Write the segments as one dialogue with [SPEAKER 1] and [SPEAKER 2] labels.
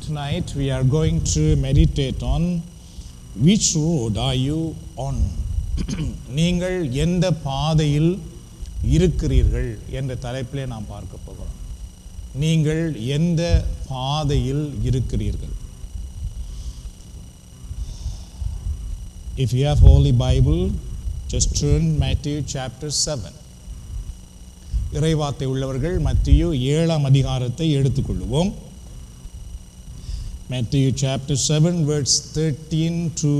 [SPEAKER 1] Tonight we are going to meditate on which road are you on. நீங்கள் எந்த பாதையில் இருக்கிறீர்கள் என்ற தலைப்பிலே நாம் பார்க்க போகிறோம். நீங்கள் எந்த பாதையில் இருக்கிறீர்கள். If you have Holy Bible, just turn Matthew chapter 7. இறைவார்த்தை உள்ளவர்கள் மத்தேயு 7ஆம் அதிகாரத்தை எடுத்துக்கொள்வோம். Matthew chapter 7 verse 13 to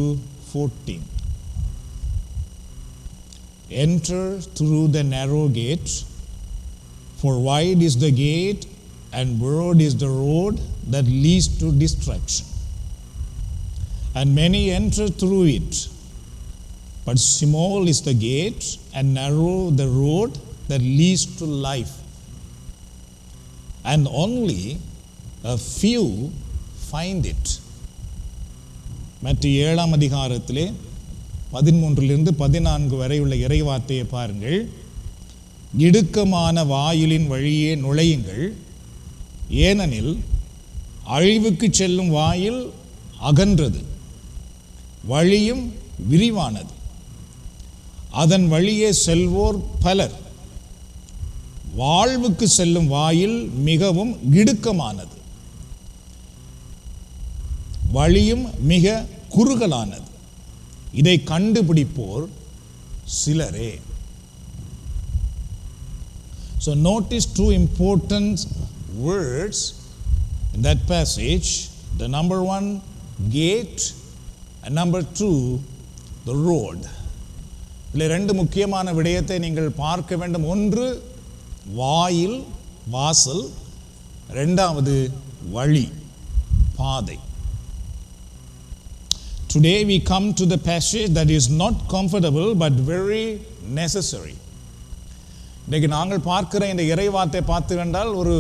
[SPEAKER 1] 14. Enter through the narrow gate, for wide is the gate and broad is the road that leads to destruction, and many enter through it. But small is the gate and narrow the road that leads to life, and only a few find it. மத்திய 7ஆம் அதிகாரத்திலே 13 14 வரை உள்ள இறைவார்த்தையை பாருங்கள். இடுக்கமான வாயிலின் வழியே நுழையுங்கள், ஏனெனில் அழிவுக்கு செல்லும் வாயில் அகன்றது, வழியும் விரிவானது, அதன் வழியே செல்வோர் பலர். வாழ்வுக்கு செல்லும் வாயில் மிகவும் இடுக்கமானது, வழியும் மிக குறுகலானது, இதை கண்டுபிடிப்போர் சிலரே. So notice two important words in that passage. The number one, gate, and number two, the road. இதில் ரெண்டு முக்கியமான விடயத்தை நீங்கள் பார்க்க வேண்டும். ஒன்று வாயில், வாசல், இரண்டாவது வழி, பாதை. Today we come to the passage that is not comfortable but very necessary. இன்றைக்கு நாங்கள் பார்க்கிற இந்த இறைவார்த்தை பார்த்துக்கொண்டால் ஒரு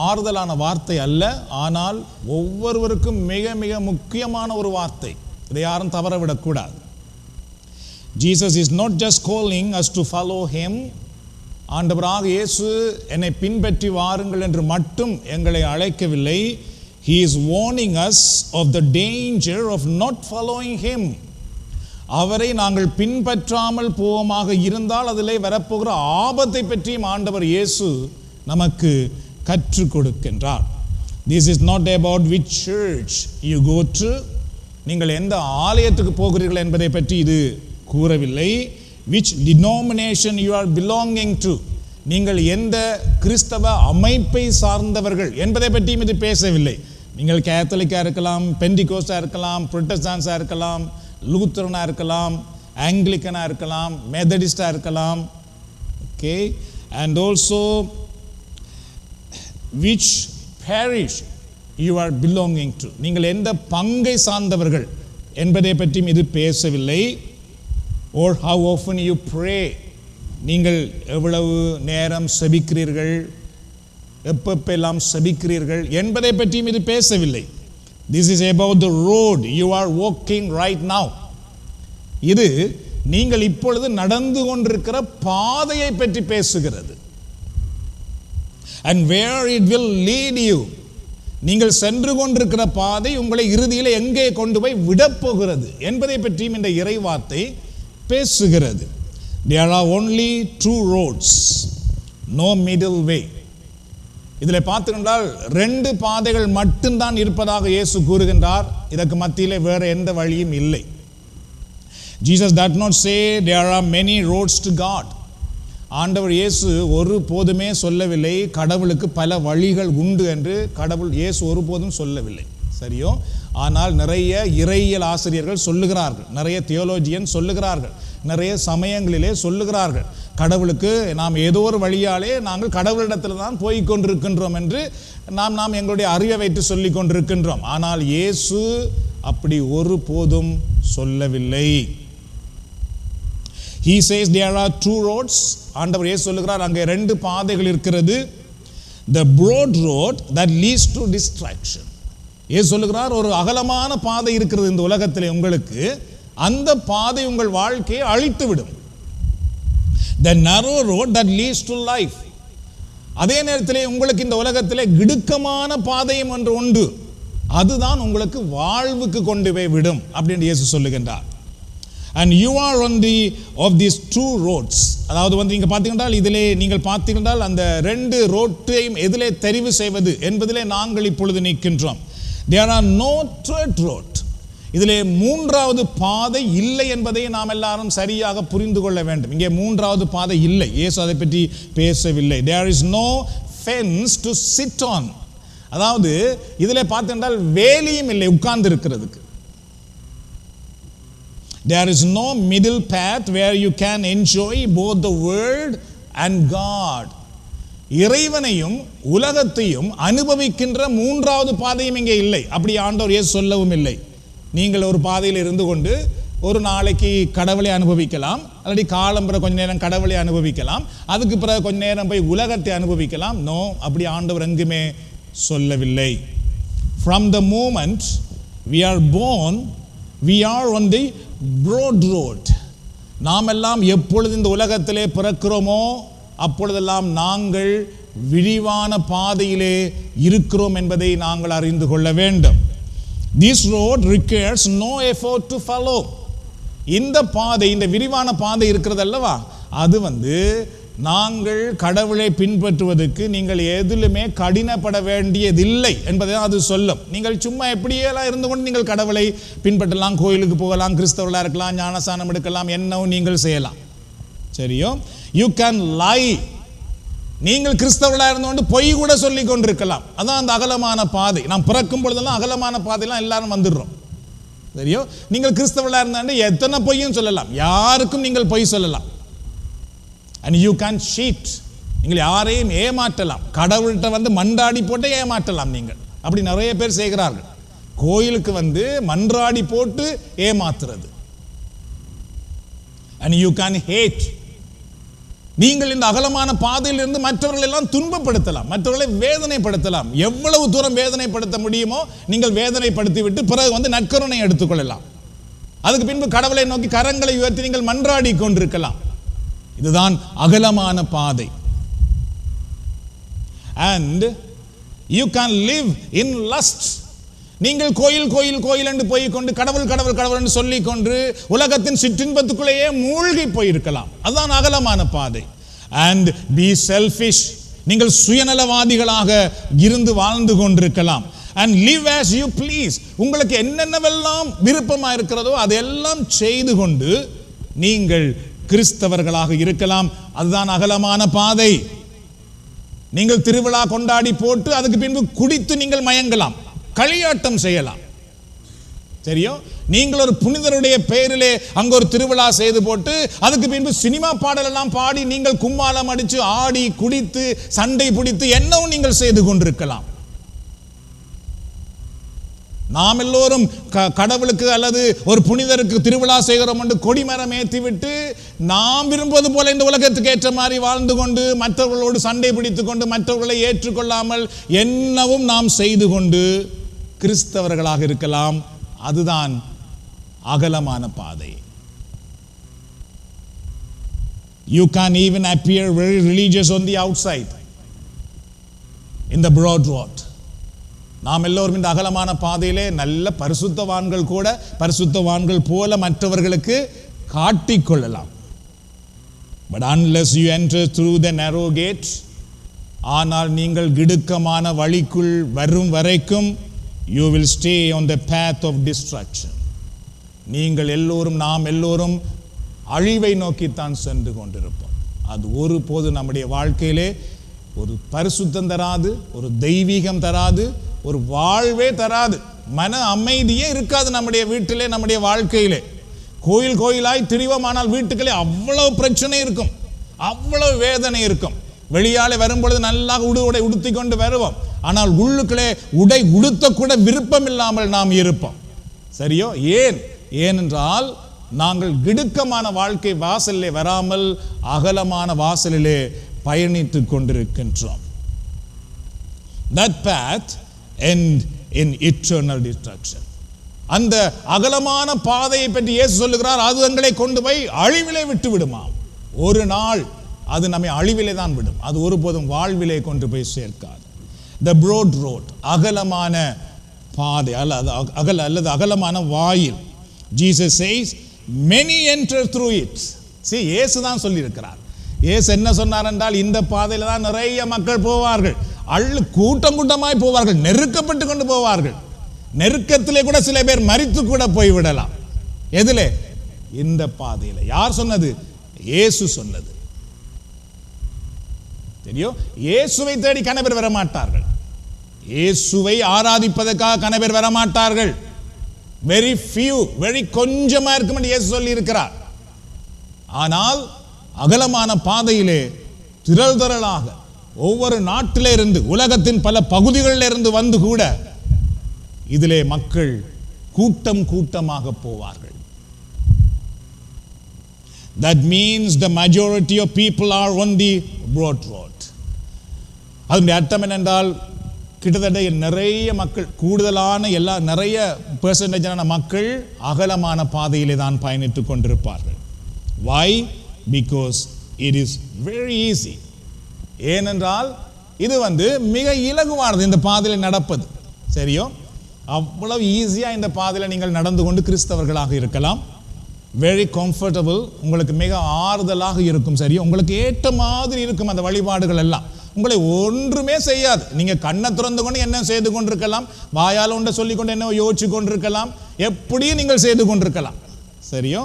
[SPEAKER 1] ஆறுதலான வார்த்தை அல்ல, ஆனால் ஒவ்வொருவருக்கும் மிக மிக முக்கியமான ஒரு வார்த்தை. இதை யாரும் தவறவிடக்கூடாது. Jesus is not just calling us to follow him. ஆண்டவராக இயேசு என்னை பின்பற்றி வாருங்கள் என்று மட்டும் எங்களை அழைக்கவில்லை. He is warning us of the danger of not following him. அவரை நாங்கள் பின்பற்றாமல் போவமாக இருந்தால் அதிலே வரப்போகிற ஆபத்தை பற்றியும் ஆண்டவர் இயேசு நமக்கு கற்றுக் கொடுக்கின்றார். This is not about which church you go to. நீங்கள் எந்த ஆலயத்துக்கு போகிறீர்கள் என்பதை பற்றி இது கூறவில்லை. Which denomination you are belonging to. நீங்கள் எந்த கிறிஸ்தவ அமைப்பை சார்ந்தவர்கள் என்பதை பற்றியும் இது பேசவில்லை. நீங்கள் கேத்தலிக்காக இருக்கலாம், பெண்டிகோஸ்டாக இருக்கலாம், புரொட்டஸ்டான்ஸாக இருக்கலாம், லூத்தரனாக இருக்கலாம், ஆங்கிலிக்கனாக இருக்கலாம், மெத்தடிஸ்டாக இருக்கலாம். Okay, and also which bearish you are belonging to. நீங்கள் எந்த பங்கை சார்ந்தவர்கள் என்பதை பற்றியும் இது பேசவில்லை. ஓர் ஹவ் ஆஃபன் யூ ப்ரே. நீங்கள் எவ்வளவு நேரம் செபிக்கிறீர்கள், எப்பெல்லாம் செபிக்கிறீர்கள் என்பதை பற்றியும் இது பேசவில்லை. This is about the road you are walking right now. இது நீங்கள் இப்பொழுது நடந்து கொண்டிருக்கிற பாதையை பற்றி பேசுகிறது. And where it will lead you. நீங்கள் சென்று கொண்டிருக்கிற பாதை உங்களை இறுதியில் எங்கே கொண்டு போய் விடப்போகிறது என்பதை பற்றியும் இந்த இறைவார்த்தை பேசுகிறது. There are only two roads, no middle way. இதில் பார்த்துக்கொண்டால் ரெண்டு பாதைகள் மட்டும்தான் இருப்பதாக இயேசு கூறுகின்றார். இதற்கு மத்தியிலே வேறு எந்த வழியும் இல்லை. Jesus does not say there are many roads to God. ஆண்டவர் இயேசு ஒரு போதுமே சொல்லவில்லை கடவுளுக்கு பல வழிகள் உண்டு என்று. கடவுள் இயேசு ஒருபோதும் சொல்லவில்லை, சரியோ? ஆனால் நிறைய இறையியல் ஆசிரியர்கள் சொல்லுகிறார்கள், நிறைய தியோலோஜியன் சொல்லுகிறார்கள், நிறைய சமயங்களிலே சொல்லுகிறார்கள், கடவுளுக்கு நாம் ஏதோ ஒரு வழியாலே நாங்கள் கடவுளிடத்தில் தான் போய் கொண்டிருக்கின்றோம் என்று நாம் எங்களுடைய அறிவை வைத்து சொல்லி கொண்டிருக்கின்றோம். ஆனால் இயேசு அப்படி ஒரு போதும் சொல்லவில்லை. He says there are two roads. ஆண்டவர் இயேசு சொல்லுகிறார் அங்கே ரெண்டு பாதைகள் இருக்கிறது. The broad road that leads to distraction. இயேசு சொல்லுகிறார் ஒரு அகலமான பாதை இருக்கிறது இந்த உலகத்திலே உங்களுக்கு, அந்த பாதை உங்கள் வாழ்க்கையை அழித்துவிடும். The narrow road that leads to life. அதே நேரத்திலே உங்களுக்கு இந்த உலகத்திலே இடுக்கமான பாதையும் ஒன்று உண்டு. அதுதான் உங்களுக்கு வாழ்வுக்கு கொண்டு போய் விடும் அப்படின்னு இயேசு சொல்லுகின்றார். And you are on the of these two roads. அதாவது வந்து நீங்க பார்த்தீங்கன்னா இதிலே நீங்கள் பார்த்தீங்கன்னா அந்த ரெண்டு ரோட்டையும் எதிலே தெரிவு செய்வது என்பதிலே நாங்கள் இப்பொழுது நிற்கின்றோம். There are no third road. இதிலே மூன்றாவது பாதை இல்லை என்பதை நாம் எல்லாரும் சரியாக புரிந்து கொள்ள வேண்டும். இங்கே மூன்றாவது பாதை இல்லை, இயேசு அதை பற்றி பேசவில்லை. There is no fence to sit on. அதாவது இதிலே பார்த்தீங்கன்றால் வேலியும் இல்லை உட்கார்ந்து இருக்கிறதுக்கு. There is no middle path where you can enjoy both the world and God. இறைவனையும் உலகத்தையும் அனுபவிக்கின்ற மூன்றாவது பாதையும் இங்கே இல்லை. அப்படி ஆண்டவர் இயேசு சொல்லவும் இல்லை. நீங்கள் ஒரு பாதையில் இருந்து கொண்டு ஒரு நாளைக்கு கடவுளை அனுபவிக்கலாம், அல்லது காலம்புற கொஞ்ச நேரம் கடவுளை அனுபவிக்கலாம், அதுக்கு பிறகு கொஞ்ச நேரம் போய் உலகத்தை அனுபவிக்கலாம். நோ, அப்படி ஆண்டவர் எங்குமே சொல்லவில்லை. From the moment we are born, we are on the broad road. நாம் எல்லாம் எப்பொழுது இந்த உலகத்திலே பிறக்கிறோமோ அப்பொழுதெல்லாம் நாங்கள் விரிவான பாதையிலே இருக்கிறோம் என்பதை நாங்கள் அறிந்து கொள்ள வேண்டும். This road requires no effort to follow. இந்த பாதை, இந்த விரிவான பாதை இருக்கிறது அல்லவா, அது வந்து நாங்கள் கடவுளை பின்பற்றுவதற்கு நீங்கள் எதிலுமே கடினப்பட வேண்டியதில்லை என்பதை அது சொல்லும். நீங்கள் சும்மா எப்படியெல்லாம் இருந்து கொண்டு நீங்கள் கடவுளை பின்பற்றலாம், கோயிலுக்கு போகலாம், கிறிஸ்தவர்களாக இருக்கலாம், ஞானஸ்நானம் எடுக்கலாம், என்னவும் நீங்கள் செய்யலாம். சரியோ? யூ கேன் லை. நீங்கள் கிறிஸ்தவர்களாக இருந்து கொண்டு பொய் கூட சொல்லி கொண்டிருக்கலாம். அதான் அந்த அகலமான பாதை. நாம் பிறக்கும் பொழுதெல்லாம் அகலமான பாதையெல்லாம் எல்லாரும் வந்துடுறோம். சரியோ? நீங்கள் கிறிஸ்தவர்களாக இருந்தாண்டு எத்தனை பொய்யும் சொல்லலாம், யாருக்கும் நீங்கள் பொய் சொல்லலாம். And you can cheat. நீங்கள் யாரையும் ஏமாற்றலாம், கடவுள்கிட்ட வந்து மன்றாடி போட்டு ஏமாற்றலாம். நீங்கள் அப்படி நிறைய பேர் செய்கிறார்கள். கோயிலுக்கு வந்து மன்றாடி போட்டு ஏமாத்துறது. And you can hate. நீங்கள் இந்த அகலமான பாதையிலிருந்து மற்றவர்கள் எல்லாம் துன்பப்படுத்தலாம், மற்றவர்களை வேதனைப்படுத்தலாம். எவ்வளவு தூரம் வேதனைப்படுத்த முடியுமோ நீங்கள் வேதனைப்படுத்தி விட்டு பிறகு வந்து நற்கருணை எடுத்துக்கொள்ளலாம். அதுக்கு பின்பு கடவுளை நோக்கி கரங்களை உயர்த்தி நீங்கள் மன்றாடி கொண்டிருக்கலாம். இதுதான் அகலமான பாதை. And you can live in lust. நீங்கள் கோயில் கோயில் கோயில் என்று போய்கொண்டு கடவுள் கடவுள் கடவுள் என்று சொல்லிக் கொண்டு உலகத்தின் சிற்றின்பத்துக்குள்ளேயே மூழ்கி போயிருக்கலாம். அதுதான் அகலமான பாதை. And be selfish. நீங்கள் சுயநலவாதிகளாக இருந்து வாழ்ந்து கொண்டிருக்கலாம். And live as you please. உங்களுக்கு என்னென்னவெல்லாம் விருப்பமா இருக்கிறதோ அதெல்லாம் செய்து கொண்டு நீங்கள் கிறிஸ்தவர்களாக இருக்கலாம். அதுதான் அகலமான பாதை. நீங்கள் திருவிழா கொண்டாடி போட்டு அதுக்கு பின்பு குடித்து நீங்கள் மயங்கலாம், களியாட்டம் செய்யலாம். சரியோ? நீங்கள் ஒரு புனிதருடைய பெயரிலே அங்க ஒரு திருவிழா செய்து போட்டு அதுக்கு பின்பு சினிமா பாடலெல்லாம் பாடி நீங்கள் கும்மாளம் அடித்து ஆடி குடித்து சண்டை பிடித்து என்னவும் நீங்கள் செய்து கொண்டிருக்கலாம். நாம் எல்லோரும் கடவுளுக்கு அல்லது ஒரு புனிதருக்கு திருவிழா செய்கிறோம் என்று கொடிமரம் ஏற்றி விட்டு நாம் விரும்புவது போல இந்த உலகத்துக்கு ஏற்ற மாதிரி வாழ்ந்து கொண்டு மற்றவர்களோடு சண்டை பிடித்து கொண்டு மற்றவர்களை ஏற்றுக்கொள்ளாமல் என்னவும் நாம் செய்து கொண்டு கிறிஸ்தவர்களாக இருக்கலாம். அதுதான் அகலமான பாதை. You can even appear very religious on the outside in the broad road. நாம் எல்லோரும் இந்த அகலமான பாதையிலே நல்ல பரிசுத்தவான்கள் கூட பரிசுத்தவான்கள் போல மற்றவர்களுக்கு காட்டிக்கொள்ளலாம். But unless you enter through the narrow gate, ஆனால் நீங்கள் கிடுக்கமான வழிக்குள் வரும் வரைக்கும் you will stay on the path of destruction. நீங்கள் எல்லோரும் நாம் எல்லோரும் அழிவை நோக்கித்தான் சென்று கொண்டிருப்போம். அது ஒருபோது நம்முடைய வாழ்க்கையிலே ஒரு பரிசுத்தம் தராது, ஒரு தெய்வீகம் தராது, ஒரு வாழ்வே தராது, மன அமைதியே இருக்காது நம்முடைய வீட்டிலே, நம்முடைய வாழ்க்கையிலே. கோயில் கோயிலாய் திரிவமானால் வீட்டுக்களே அவ்வளவு பிரச்சனை இருக்கும், அவ்வளவு வேதனை இருக்கும். வெளியாலே வரும்பொழுது நல்லா உடை உடுத்தி கொண்டு வருவோம், ஆனால் உள்ளுக்களே உடை உடுத்த கூட விருப்பம் இல்லாமல் நாம் இருப்போம். சரியோ? ஏனென்றால் நாங்கள் கிடுக்கமான வாழ்க்கை வாசலிலே வராமல் அகலமான வாசலிலே பயணித்துக் கொண்டிருக்கின்றோம். That path end in eternal destruction. அந்த அகலமான பாதையை பற்றி இயேசு சொல்லுகிறார், அது எங்களை கொண்டு போய் அழிவிலே விட்டு விடுமாம். ஒரு நாள் அது நம்மை அழிவிலே தான் விடும், அது ஒருபோதும் வாழ்விலே கொண்டு போய் சேர்க்காது. The broad road, அகலமான பாதை அல்லது அகலமான வாயில். Jesus says many enter through it. See, இயேசு தான் சொல்லியிருக்கிறார். இயேசு என்ன சொன்னார் என்றால், இந்த பாதையில் தான் நிறைய மக்கள் போவார்கள், கூட்டம் கூட்டமாய் போவார்கள், நெருக்கப்பட்டு கொண்டு போவார்கள். நெருக்கத்திலே கூட சில பேர் மரித்து கூட போய்விடலாம். எதிலே? இந்த பாதையில். யார் சொன்னது? இயேசு சொன்னது. தெரியும், இயேசுவை தேடி கணவர் வர மாட்டார்கள். இயேசுவை ஆராதிப்பதற்காக கணவர் வர மாட்டார்கள். வெரி few, வெரி கொஞ்சமா இருக்கும் என்று இயேசு சொல்லி இருக்கிறார். ஆனால் அகலமான பாதையிலே திரள் திரளாக ஒவ்வொரு நாட்டிலே இருந்து, உலகத்தின் பல பகுதிகளில் இருந்து வந்து கூட இதிலே மக்கள் கூட்டம் கூட்டமாக போவார்கள். That means the majority of people are on the broad road. அதனுடைய அர்த்தம் என்னென்றால், கிட்டத்தட்ட நிறைய மக்கள், கூடுதலான நிறைய பெர்சன்டேஜான மக்கள் அகலமான பாதையிலே தான் பயணித்துக் கொண்டிருப்பார்கள். Why? Because it is very easy. ஏனென்றால் இது மிக இலகுவானது இந்த பாதையில் நடப்பது. சரியோ? அவ்வளவு ஈஸியா இந்த பாதையில் நீங்கள் நடந்து கொண்டு கிறிஸ்தவர்களாக இருக்கலாம். வெரி கம்ஃபர்டபுள், உங்களுக்கு மிக ஆறுதலாக இருக்கும். சரி, உங்களுக்கு ஏற்ற மாதிரி இருக்கும் அந்த வழிபாடுகள் எல்லாம். உங்களை ஒன்றுமே செய்யாது. நீங்க கண்ணை திறந்து கொண்டு என்ன செய்து கொண்டிருக்கலாம், வாயால் ஒன்றை சொல்லிக்கொண்டு என்ன யோசிச்சு கொண்டிருக்கலாம், எப்படியும் நீங்கள் செய்து கொண்டிருக்கலாம். சரியோ?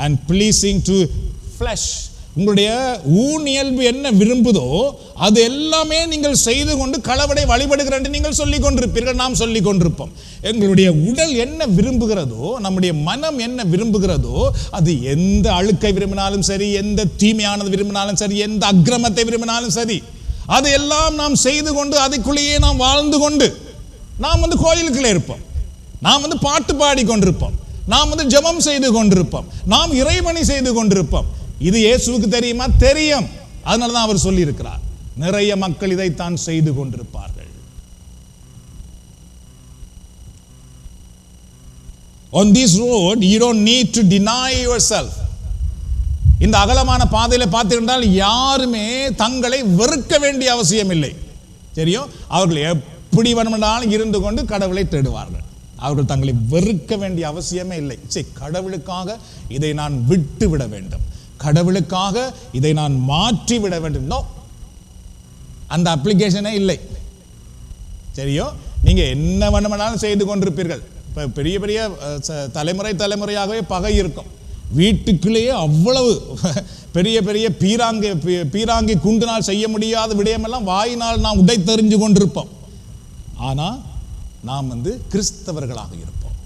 [SPEAKER 1] அண்ட் ப்ளீசிங் டு ஃப்ளஷ், உங்களுடைய ஊனியல்பு என்ன விரும்புதோ அது எல்லாமே நீங்கள் செய்து கொண்டு கடவுளை வழிபடுகிற என்று நீங்கள் சொல்லிக் கொண்டிருப்பீர்கள், நாம் சொல்லிக் கொண்டிருப்போம். எங்களுடைய உடல் என்ன விரும்புகிறதோ, நம்முடைய மனம் என்ன விரும்புகிறதோ, அது எந்த அழுக்கை விரும்பினாலும் சரி, எந்த தீமையானது விரும்பினாலும் சரி, எந்த அக்கிரமத்தை விரும்பினாலும் சரி, அதையெல்லாம் நாம் செய்து கொண்டு அதுக்குள்ளேயே நாம் வாழ்ந்து கொண்டு நாம் கோயிலுக்குள்ளே இருப்போம், நாம் பாட்டு பாடி கொண்டிருப்போம், நாம் ஜெபம் செய்து கொண்டிருப்போம், நாம் இறைபணி செய்து கொண்டிருப்போம். இது இயேசுவுக்கு தெரியுமா? தெரியும். அதனால தான் அவர் சொல்லி இருக்கிறார், நிறைய மக்கள் இதைத்தான் செய்து கொண்டிருப்பார்கள். On this road you don't need to deny yourself. இந்த அகலமான பாதையில பார்த்திருந்தால் யாருமே தங்களை வெறுக்க வேண்டிய அவசியம் இல்லை. தெரியும், அவர்கள் எப்படி வேணுமென்றாலும் இருந்து கொண்டு கடவுளை தேடுவார்கள். அவர்கள் தங்களை வெறுக்க வேண்டிய அவசியமே இல்லை. சரி, கடவுளுக்காக இதை நான் விட்டு விட வேண்டும், கடவுளுக்காக இதை நான் மாற்றி விட வேண்டும். நோ, அந்த அப்ளிகேஷனே இல்லை. சரியோ? நீங்க என்ன வேணுமென்றாலும் செய்து கொண்டிருப்பீர்கள். இப்போ பெரிய பெரிய தலைமுறையாகவே பகை இருக்கும். வீட்டுக்குள்ளேயே அவ்வளவு பெரிய பெரிய பீராங்கி குண்டினால் செய்ய முடியாத விடயமெல்லாம் வாயினால் நாம் உடை தெரிஞ்சு கொண்டிருப்போம். ஆனால் நாம் கிறிஸ்தவர்களாக இருப்போம்.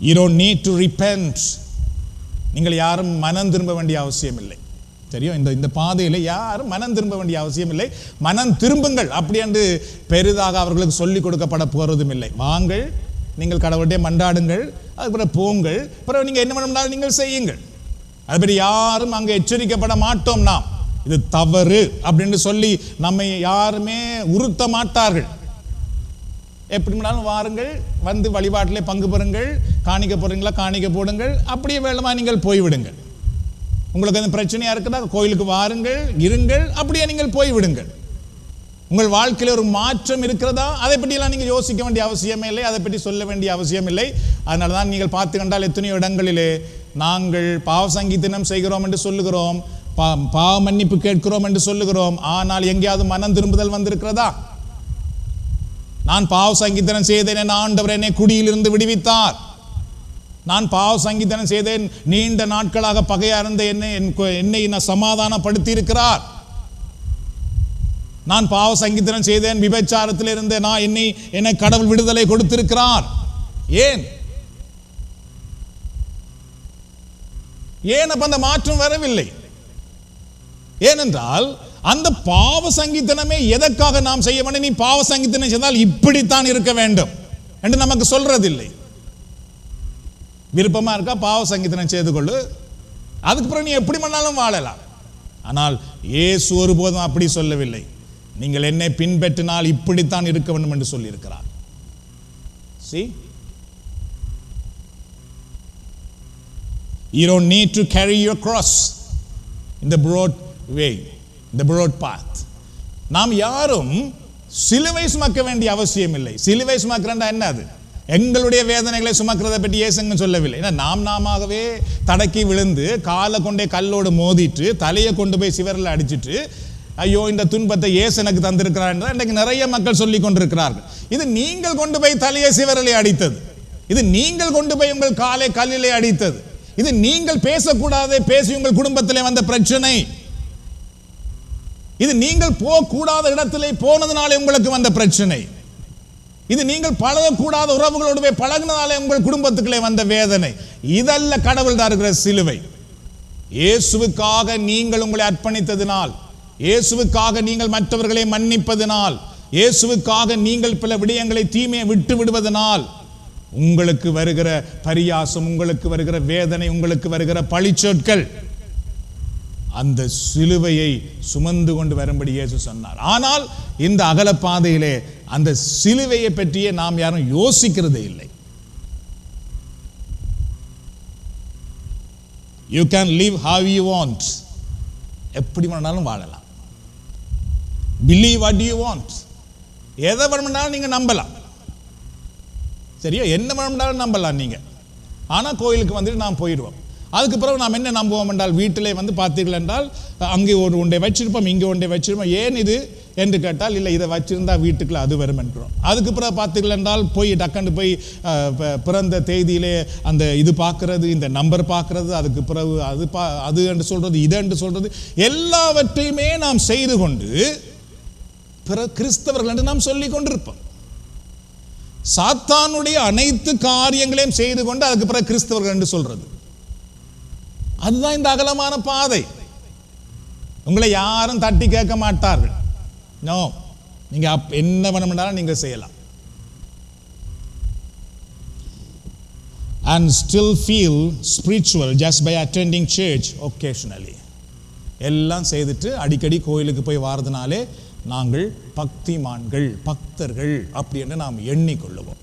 [SPEAKER 1] You don't need to repent. நீங்கள் யாரும் மனம் திரும்ப வேண்டிய அவசியம் இல்லை. தெரியும், இந்த பாதையில் யாரும் மனம் திரும்ப வேண்டிய அவசியம் இல்லை. மனம் திரும்புங்கள் அப்படி என்று பெரிதாக அவர்களுக்கு சொல்லிக் கொடுக்கப்பட போறதும் இல்லை. வாங்கள், நீங்கள் கடவுளுடைய மன்றாடுங்கள், அதுக்கப்புறம் போங்கள், அப்புறம் நீங்கள் என்ன பண்ணாலும் நீங்கள் செய்யுங்கள். அதுபடி யாரும் அங்கே எச்சரிக்கப்பட மாட்டோம். நாம் இது தவறு அப்படின்னு சொல்லி நம்மை யாருமே உறுத்த மாட்டார்கள். எப்படி வேணாலும் வாருங்கள், வந்து வழிபாட்டிலே பங்கு பெறுங்கள், காணிக்க போறீங்களா காணிக்க போடுங்கள், அப்படியே வேணுமா நீங்கள் போய்விடுங்கள். உங்களுக்கு அந்த பிரச்சனையா இருக்குதா, கோயிலுக்கு வாருங்கள், இருங்கள், அப்படியே நீங்கள் போய்விடுங்கள். உங்கள் வாழ்க்கையில் ஒரு மாற்றம் இருக்கிறதா, அதை பற்றியெல்லாம் நீங்கள் யோசிக்க வேண்டிய அவசியமே இல்லை, அதை பற்றி சொல்ல வேண்டிய அவசியம் இல்லை. அதனால தான் நீங்கள் பார்த்து கண்டால் எத்தனையோ இடங்களிலே நாங்கள் பாவ சங்கீதனம் செய்கிறோம் என்று சொல்லுகிறோம், பாவ மன்னிப்பு கேட்கிறோம் என்று சொல்லுகிறோம். ஆனால் எங்கேயாவது மனம் திரும்புதல் வந்திருக்கிறதா? நான் பாவ சங்கீதனம் செய்தேன், என் ஆண்டவர் என்னை குடியிலிருந்து விடுவித்தார். நான் பாவ சங்கீதனம் செய்தேன், நீண்ட நாட்களாக பகையா இருந்த என்னை சமாதானப்படுத்தி இருக்கிறார். நான் பாவ சங்கீதனம் செய்தேன், விபச்சாரத்தில் இருந்த நான் என்னை கடவுள் விடுதலை கொடுத்திருக்கிறார். ஏன் அப்ப அந்த மாற்றம் வரவில்லை? ஏனென்றால் அந்த பாவ சங்கீதனமே எதற்காக நாம் செய்ய வேண்டும்? நீ பாவ சங்கீதனம் செய்தால் இப்படித்தான் இருக்க வேண்டும் என்று நமக்கு சொல்றதில்லை. விருப்பமா இருக்கா, பாவ சங்கீதனம் செய்து கொள்ளு, அதுக்கப்புறம் நீ எப்படி பண்ணாலும் வாழலாம். ஆனால் இயேசு ஒருபோதும் அப்படி சொல்லவில்லை. நீங்கள் என்னை பின்பற்றினால் இப்படித்தான் இருக்க வேண்டும் என்று சொல்லி இருக்கிறார். See, you don't need to carry your cross in the broad way, the broad path. நாம் யாரும் சிலுவை சுமக்க வேண்டிய அவசியம் இல்லை. சிலுவை சுமக்கிறா என்ன? அது எங்களுடைய வேதனைகளை சுமக்கிறதை பற்றி இயேசுங்க சொல்லவில்லை. ஏன்னா நாமாகவே தடக்கி விழுந்து காலை கொண்டே கல்லோடு மோதிட்டு தலையை கொண்டு போய் சிவரில் அடிச்சுட்டு ஐயோ இந்த துன்பத்தை இயேசு எனக்கு தந்திருக்கிறார் என்று இன்றைக்கு நிறைய மக்கள் சொல்லி கொண்டிருக்கிறார்கள். இது நீங்கள் கொண்டு போய் தலையை சிவரிலே அடித்தது. இது நீங்கள் கொண்டு போய் உங்கள் காலை கல்லிலே அடித்தது. இது நீங்கள் பேசக்கூடாதே பேசி உங்கள் குடும்பத்திலே வந்த பிரச்சனை. இது நீங்கள் போகக்கூடாத இடத்திலே போனதுனாலே உங்களுக்கு வந்த பிரச்சனை. இது நீங்கள் பழகக்கூடாத உறவுகளோடு போய் பழகினதாலே உங்கள் குடும்பத்துக்குள்ளே வந்த வேதனை. இதல்ல கடவுள் தருகிற சிலுவை. இயேசுவுக்காக நீங்கள் உங்களை அர்ப்பணித்ததினால், இயேசுவுக்காக நீங்கள் மற்றவர்களை மன்னிப்பதனால், இயேசுவுக்காக நீங்கள் பல விடயங்களை தீமையை விட்டு விடுவதனால் உங்களுக்கு வருகிற பரியாசம், உங்களுக்கு வருகிற வேதனை, உங்களுக்கு வருகிற பழிச்சொற்கள் அந்த சிலுவையை சுமந்து கொண்டு வரும்படி இயேசு சொன்னார். ஆனால் இந்த அகலப்பாதையிலே அந்த சிலுவையை பற்றியே நாம் யாரும் யோசிக்கிறதே இல்லை. You can live how you want. எப்படி வேணாலும் வாழலாம். Believe what you want. எதை வேணும்னாலும் நீங்க நம்பலாம். சரியா? என்ன வேணும்னாலும் நம்பலாம் நீங்க. ஆனா கோயிலுக்கு வந்துட்டு நாம் போயிடுவோம். அதுக்கு பிறகு நாம் என்ன நம்புவோம் என்றால், வீட்டிலே வந்து பார்த்தீர்கள் என்றால் அங்கே ஒரு ஒன்றை வச்சிருப்போம், இங்கே ஒன்றை வச்சிருப்போம். ஏன் இது என்று கேட்டால், இல்லை இதை வச்சிருந்தா வீட்டுக்குள்ள அது வரும் என்கிறோம். அதுக்கு பிறகு பார்த்தீர்கள் என்றால் போய் டக்குன்னு போய் பிறந்த தேதியிலே அந்த இது பார்க்கறது, இந்த நம்பர் பார்க்கறது, அதுக்கு பிறகு அது என்று சொல்றது, இது என்று சொல்றது, எல்லாவற்றையுமே நாம் செய்து கொண்டு பிற கிறிஸ்தவர்கள் என்று நாம் சொல்லிக் கொண்டிருப்போம். சாத்தானுடைய அனைத்து காரியங்களையும் செய்து கொண்டு அதுக்கு பிறகு கிறிஸ்தவர்கள் என்று சொல்றது. அதுதான் இந்த அகலமான பாதை. உங்களை யாரும் தட்டி கேட்க மாட்டார்கள். நோ, நீங்க என்ன வேணும்னாலும் நீங்க செய்யலாம். And still feel spiritual just by attending church occasionally. எல்லாம் செய்துட்டு அடிக்கடி கோயிலுக்கு போய் வாரதுனாலே நாங்கள் பக்திமான்கள், பக்தர்கள் அப்படி என்று நாம் எண்ணிக்கொள்ளுவோம்.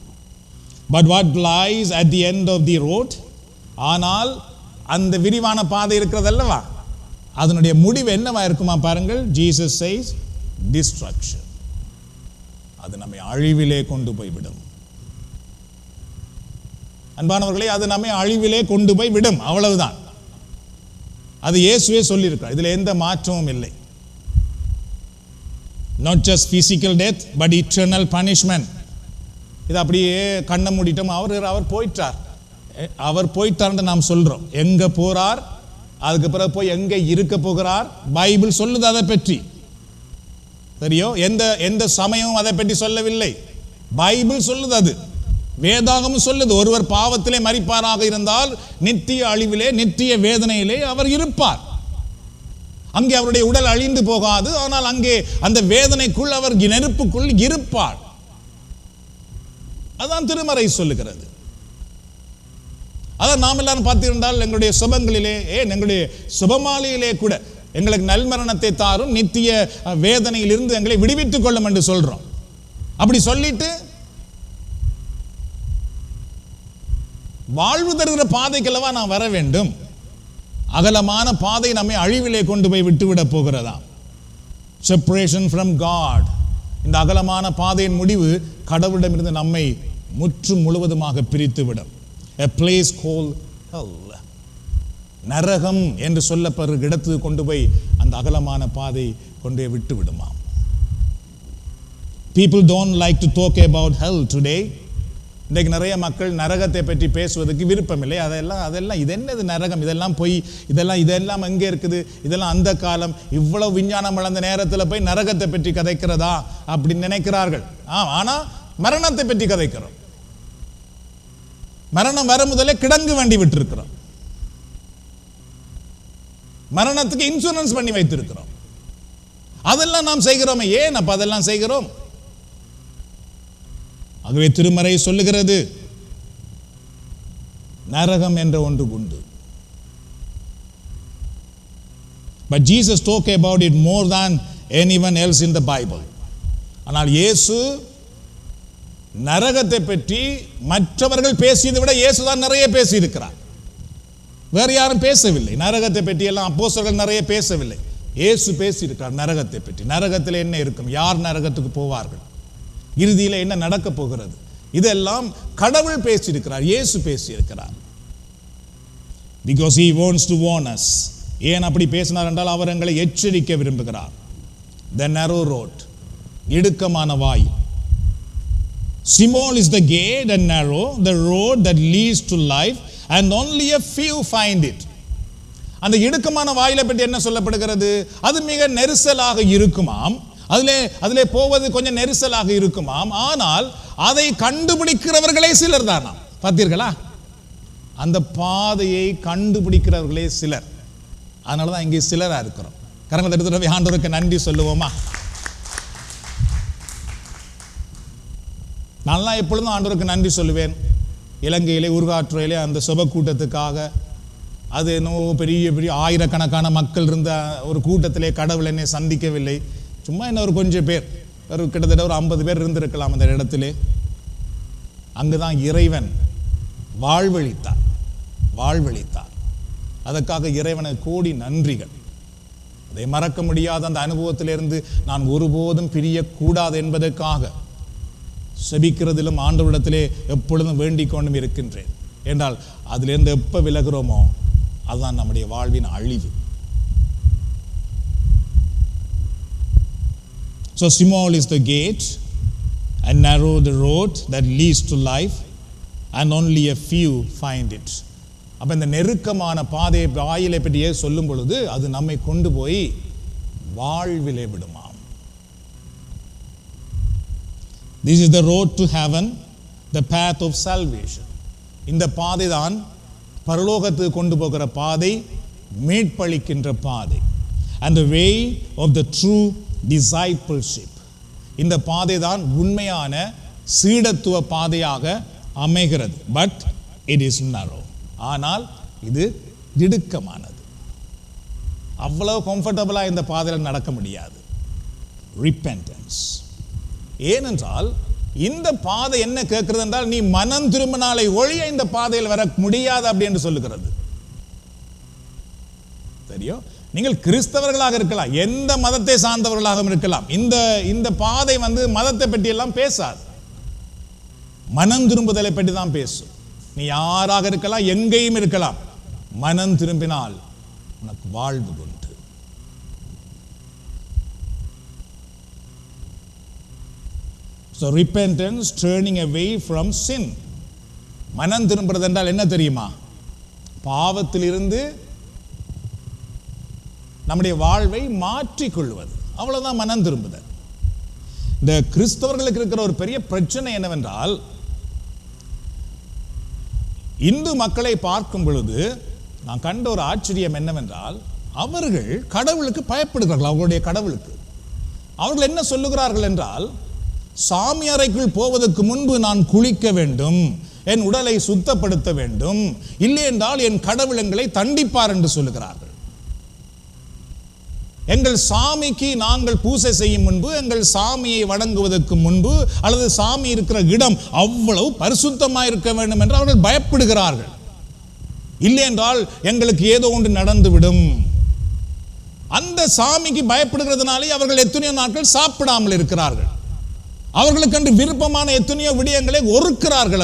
[SPEAKER 1] But what lies at the end of the road? ஆனால் அந்த விரிவான பாதை இருக்கிறதல்லவா, அதனுடைய முடிவு என்னவா இருக்குமா பாருங்கள். Jesus says destruction. அது நம்மை அழிவிலே கொண்டு போய் விடும். அன்பானவர்களே, அது நம்மை அழிவிலே கொண்டு போய் விடும், அவ்வளவுதான். அது இயேசுவே சொல்லியிருக்கிறார். இதுல எந்த மாற்றமும் இல்லை. Not just physical death but eternal punishment. இது அப்படியே கண்ணை மூடிட்டோம், அவர் போயிட்டார், அவர் போயிட்டார்னு நாம் சொல்றோம். எங்க போறார், அதுக்கு பிறகு போய் எங்க இருக்க போகிறார், பைபிள் சொல்லுது அதை பற்றி. சரியோ? எந்த சமயமும் அதை பற்றி சொல்லவில்லை, பைபிள் சொல்லுது. அது வேதாகமும் சொல்லுது. ஒருவர் பாவத்திலே மரிப்பாராக இருந்தால் நித்திய அழிவிலே, நித்திய வேதனையிலே அவர் இருப்பார். அங்கே அவருடைய உடல் அழிந்து போகாது, ஆனால் அங்கே அந்த வேதனைக்குள் அவர் நெருப்புக்குள் இருப்பார். அதான் திருமறை சொல்லுகிறது. அதான் நாம் எல்லாரும் பார்த்திருந்தால் எங்களுடைய சுபங்களிலே, எங்களுடைய சுபமாலையிலே கூட எங்களுக்கு நல்மரணத்தை தாரும், நித்திய வேதனையிலிருந்து எங்களை விடுவித்துக் கொள்ளும் என்று சொல்றோம். அப்படி சொல்லிட்டு வாழ்வு தருகிற பாதைக்கல்லவா நாம் வர வேண்டும். அகலமான பாதை நம்மை அழிவிலே கொண்டு போய் விட்டுவிட போகிறதா. Separation from God. இந்த அகலமான பாதையின் முடிவு கடவுளிடமிருந்து நம்மை முற்றும் முழுவதுமாக பிரித்துவிடும். A place called hell. நரகம் என்று சொல்லப்படுகிற இடத்துக்கு கொண்டு போய் அந்த அகலமான பாதை கொண்டு போய் விட்டு விடுமாம். People don't like to talk about hell today. இன்றைக்கு நிறைய மக்கள் நரகத்தை பற்றி பேசுவதற்கு விருப்பமில்லை. அதெல்லாம் இது என்னது நரகம், இதெல்லாம் போய், இதெல்லாம் எங்கே இருக்குது, இதெல்லாம் அந்த காலம், இவ்வளவு விஞ்ஞானம் வளர்ந்த நேரத்தில் போய் நரகத்தை பற்றி கதைக்கிறதா அப்படின்னு நினைக்கிறார்கள். ஆனா மரணத்தை பற்றி கதைக்கிறோம். மரணம் வர முதலே கிடங்கு வண்டி விட்டு இருக்கிறோம். மரணத்துக்கு இன்சூரன்ஸ் பண்ணி வைத்திருக்கிறோம். அதெல்லாம் நாம் செய்கிறோமே. ஏன் அப்ப அதெல்லாம் செய்கிறோம்? ஆகவே திருமறை சொல்லுகிறது, நரகம் என்ற ஒன்று உண்டு. But Jesus talked about it more than anyone else in the Bible. ஆனால் இயேசு நரகத்தை பற்றி மற்றவர்கள் பேசியதை விட இயேசுதான் நிறைய பேசி இருக்கிறார். வேறு யாரும் பேசவில்லை. நரகத்தை பற்றி எல்லாம் அப்போஸ்தலர்கள் நிறைய பேசவில்லை. இயேசு பேசியிருக்கிறார் நரகத்தை பற்றி. நரகத்தில் என்ன இருக்கும், யார் நரகத்துக்கு போவார்கள், இறுதியில் என்ன நடக்க போகிறது, இதெல்லாம் கடவுள் பேசியிருக்கிறார், இயேசு பேசியிருக்கிறார். Because he wants to warn us. ஏன் அப்படி பேசினார் என்றால் அவர் எங்களை எச்சரிக்க விரும்புகிறார். The narrow road, இடுக்கமான வாய். Small is the gate and narrow the road that leads to life and only a few find it. அந்த இடுக்கமான வாயிலை பற்றி என்ன சொல்லப்படுகிறது, அது மிக நெரிசலாக இருக்குமாம், அதிலே போவது கொஞ்சம் நெரிசலாக இருக்குமாம், ஆனால் அதை கண்டுபிடிக்கிறவர்களே சிலர் தானாம். பார்த்தீர்களா, அந்த பாதையை கண்டுபிடிக்கிறவர்களே சிலர். அதனால தான் இங்கே சிலரா இருக்கிறோம். கரங்களை எடுத்துட்டு ஆண்டவருக்கு நன்றி சொல்லுவோமா? நான் எப்பொழுதும் ஆண்டவருக்கு நன்றி சொல்லுவேன். இலங்கையிலே உருகாற்றுறையிலே அந்த சுப கூட்டத்துக்காக, அது என்னவோ பெரிய பெரிய ஆயிரக்கணக்கான மக்கள் இருந்த ஒரு கூட்டத்திலே கடவுள் என்னை சந்திக்கவில்லை. சும்மா என்ன ஒரு கொஞ்சம் பேர், ஒரு கிட்டத்தட்ட ஒரு 50 பேர் இருந்திருக்கலாம் அந்த இடத்திலே. அங்குதான் இறைவன் வாழ்வழித்தார். அதற்காக இறைவனுக்கு கோடி நன்றிகள். அதை மறக்க முடியாத அந்த அனுபவத்திலிருந்து நான் ஒருபோதும் பிரியக்கூடாது என்பதற்காக செபிக்கிறதிலும் ஆண்டவரிடத்திலே எப்பொழுதும் வேண்டிக் கொண்டும் இருக்கின்றேன். என்றால் அதிலிருந்து எப்போ விலகிறோமோ அதுதான் நம்முடைய வாழ்வின் அழிவு. So small is the gate and narrow the road that leads to life and only a few find it. அப்ப இந்த நெருக்கமான பாதையை வாயிலை பற்றியே சொல்லும் பொழுது அது நம்மை கொண்டு போய் வாழ்விலே விடுமாம். This is the road to heaven, the path of salvation. இந்த பாதை தான் பரலோகத்துக்கு கொண்டு போகிற பாதை, மீட்பளிக்கின்ற பாதை. And the way of the true discipleship. இந்த பாதை தான் உண்மையான சீடத்துவ பாதையாக அமைகிறது. But it is narrow. ஆனால் இது இடுக்கமானது. அவ்வளவு கம்ஃபர்டபுளா இந்த பாதையில் நடக்க முடியாது. Repentance. ஏனென்றால் இந்த பாதை என்ன கேட்கிறது என்றால், நீ மனம் திரும்பினாலே ஒழிய இந்த பாதையில் வர முடியாது அப்படி என்று சொல்லுகிறது. தெரியும், நீங்கள் கிறிஸ்தவர்களாக இருக்கலாம், எந்த மதத்தை சார்ந்தவர்களாக இருக்கலாம், இந்த பாதை மதத்தை பற்றி எல்லாம் பேசாது, மனம் திரும்புதலை பற்றி தான் பேசும். நீ யாராக இருக்கலாம், எங்கேயும் இருக்கலாம், மனம் திரும்பினால் உனக்கு வாழ்வு உண்டு. So repentance, turning away from sin. மனம் திரும்புறது என்றால் என்ன தெரியுமா? பாவத்திலிருந்து நம்முடைய வாழ்வை மாற்றிக்கொள்வது, அவ்வளவுதான் மனம் திரும்புதல். இந்த கிறிஸ்தவர்களுக்கு இருக்கிற ஒரு பெரிய பிரச்சனை என்னவென்றால், இந்து மக்களை பார்க்கும் பொழுது நான் கண்ட ஒரு ஆச்சரியம் என்னவென்றால், அவர்கள் கடவுளுக்கு பயப்படுகிறார்கள். அவர்களுடைய கடவுளுக்கு அவர்கள் என்ன சொல்லுகிறார்கள் என்றால், சாமி அறைக்குள் போவதற்கு முன்பு நான் குளிக்க வேண்டும், என் உடலை சுத்தப்படுத்த வேண்டும், இல்லை என்றால் என் கடவுள் எங்களை தண்டிப்பார் என்று சொல்லுகிறார்கள். எங்கள் சாமிக்கு நாங்கள் பூசை செய்யும் முன்பு, எங்கள் சாமியை வணங்குவதற்கு முன்பு, அல்லது சாமி இருக்கிற இடம் அவ்வளவு பரிசுத்தமாக இருக்க வேண்டும் என்று அவர்கள் பயப்படுகிறார்கள். இல்லை என்றால் எங்களுக்கு ஏதோ ஒன்று நடந்துவிடும். அந்த சாமிக்கு பயப்படுகிறதுனாலே அவர்கள் எத்தனையோ நாட்கள் சாப்பிடாமல் இருக்கிறார்கள். அவர்களுக்கு விருப்பமான எத்தனையோ விடயங்களை ஒறுக்கிறார்கள்.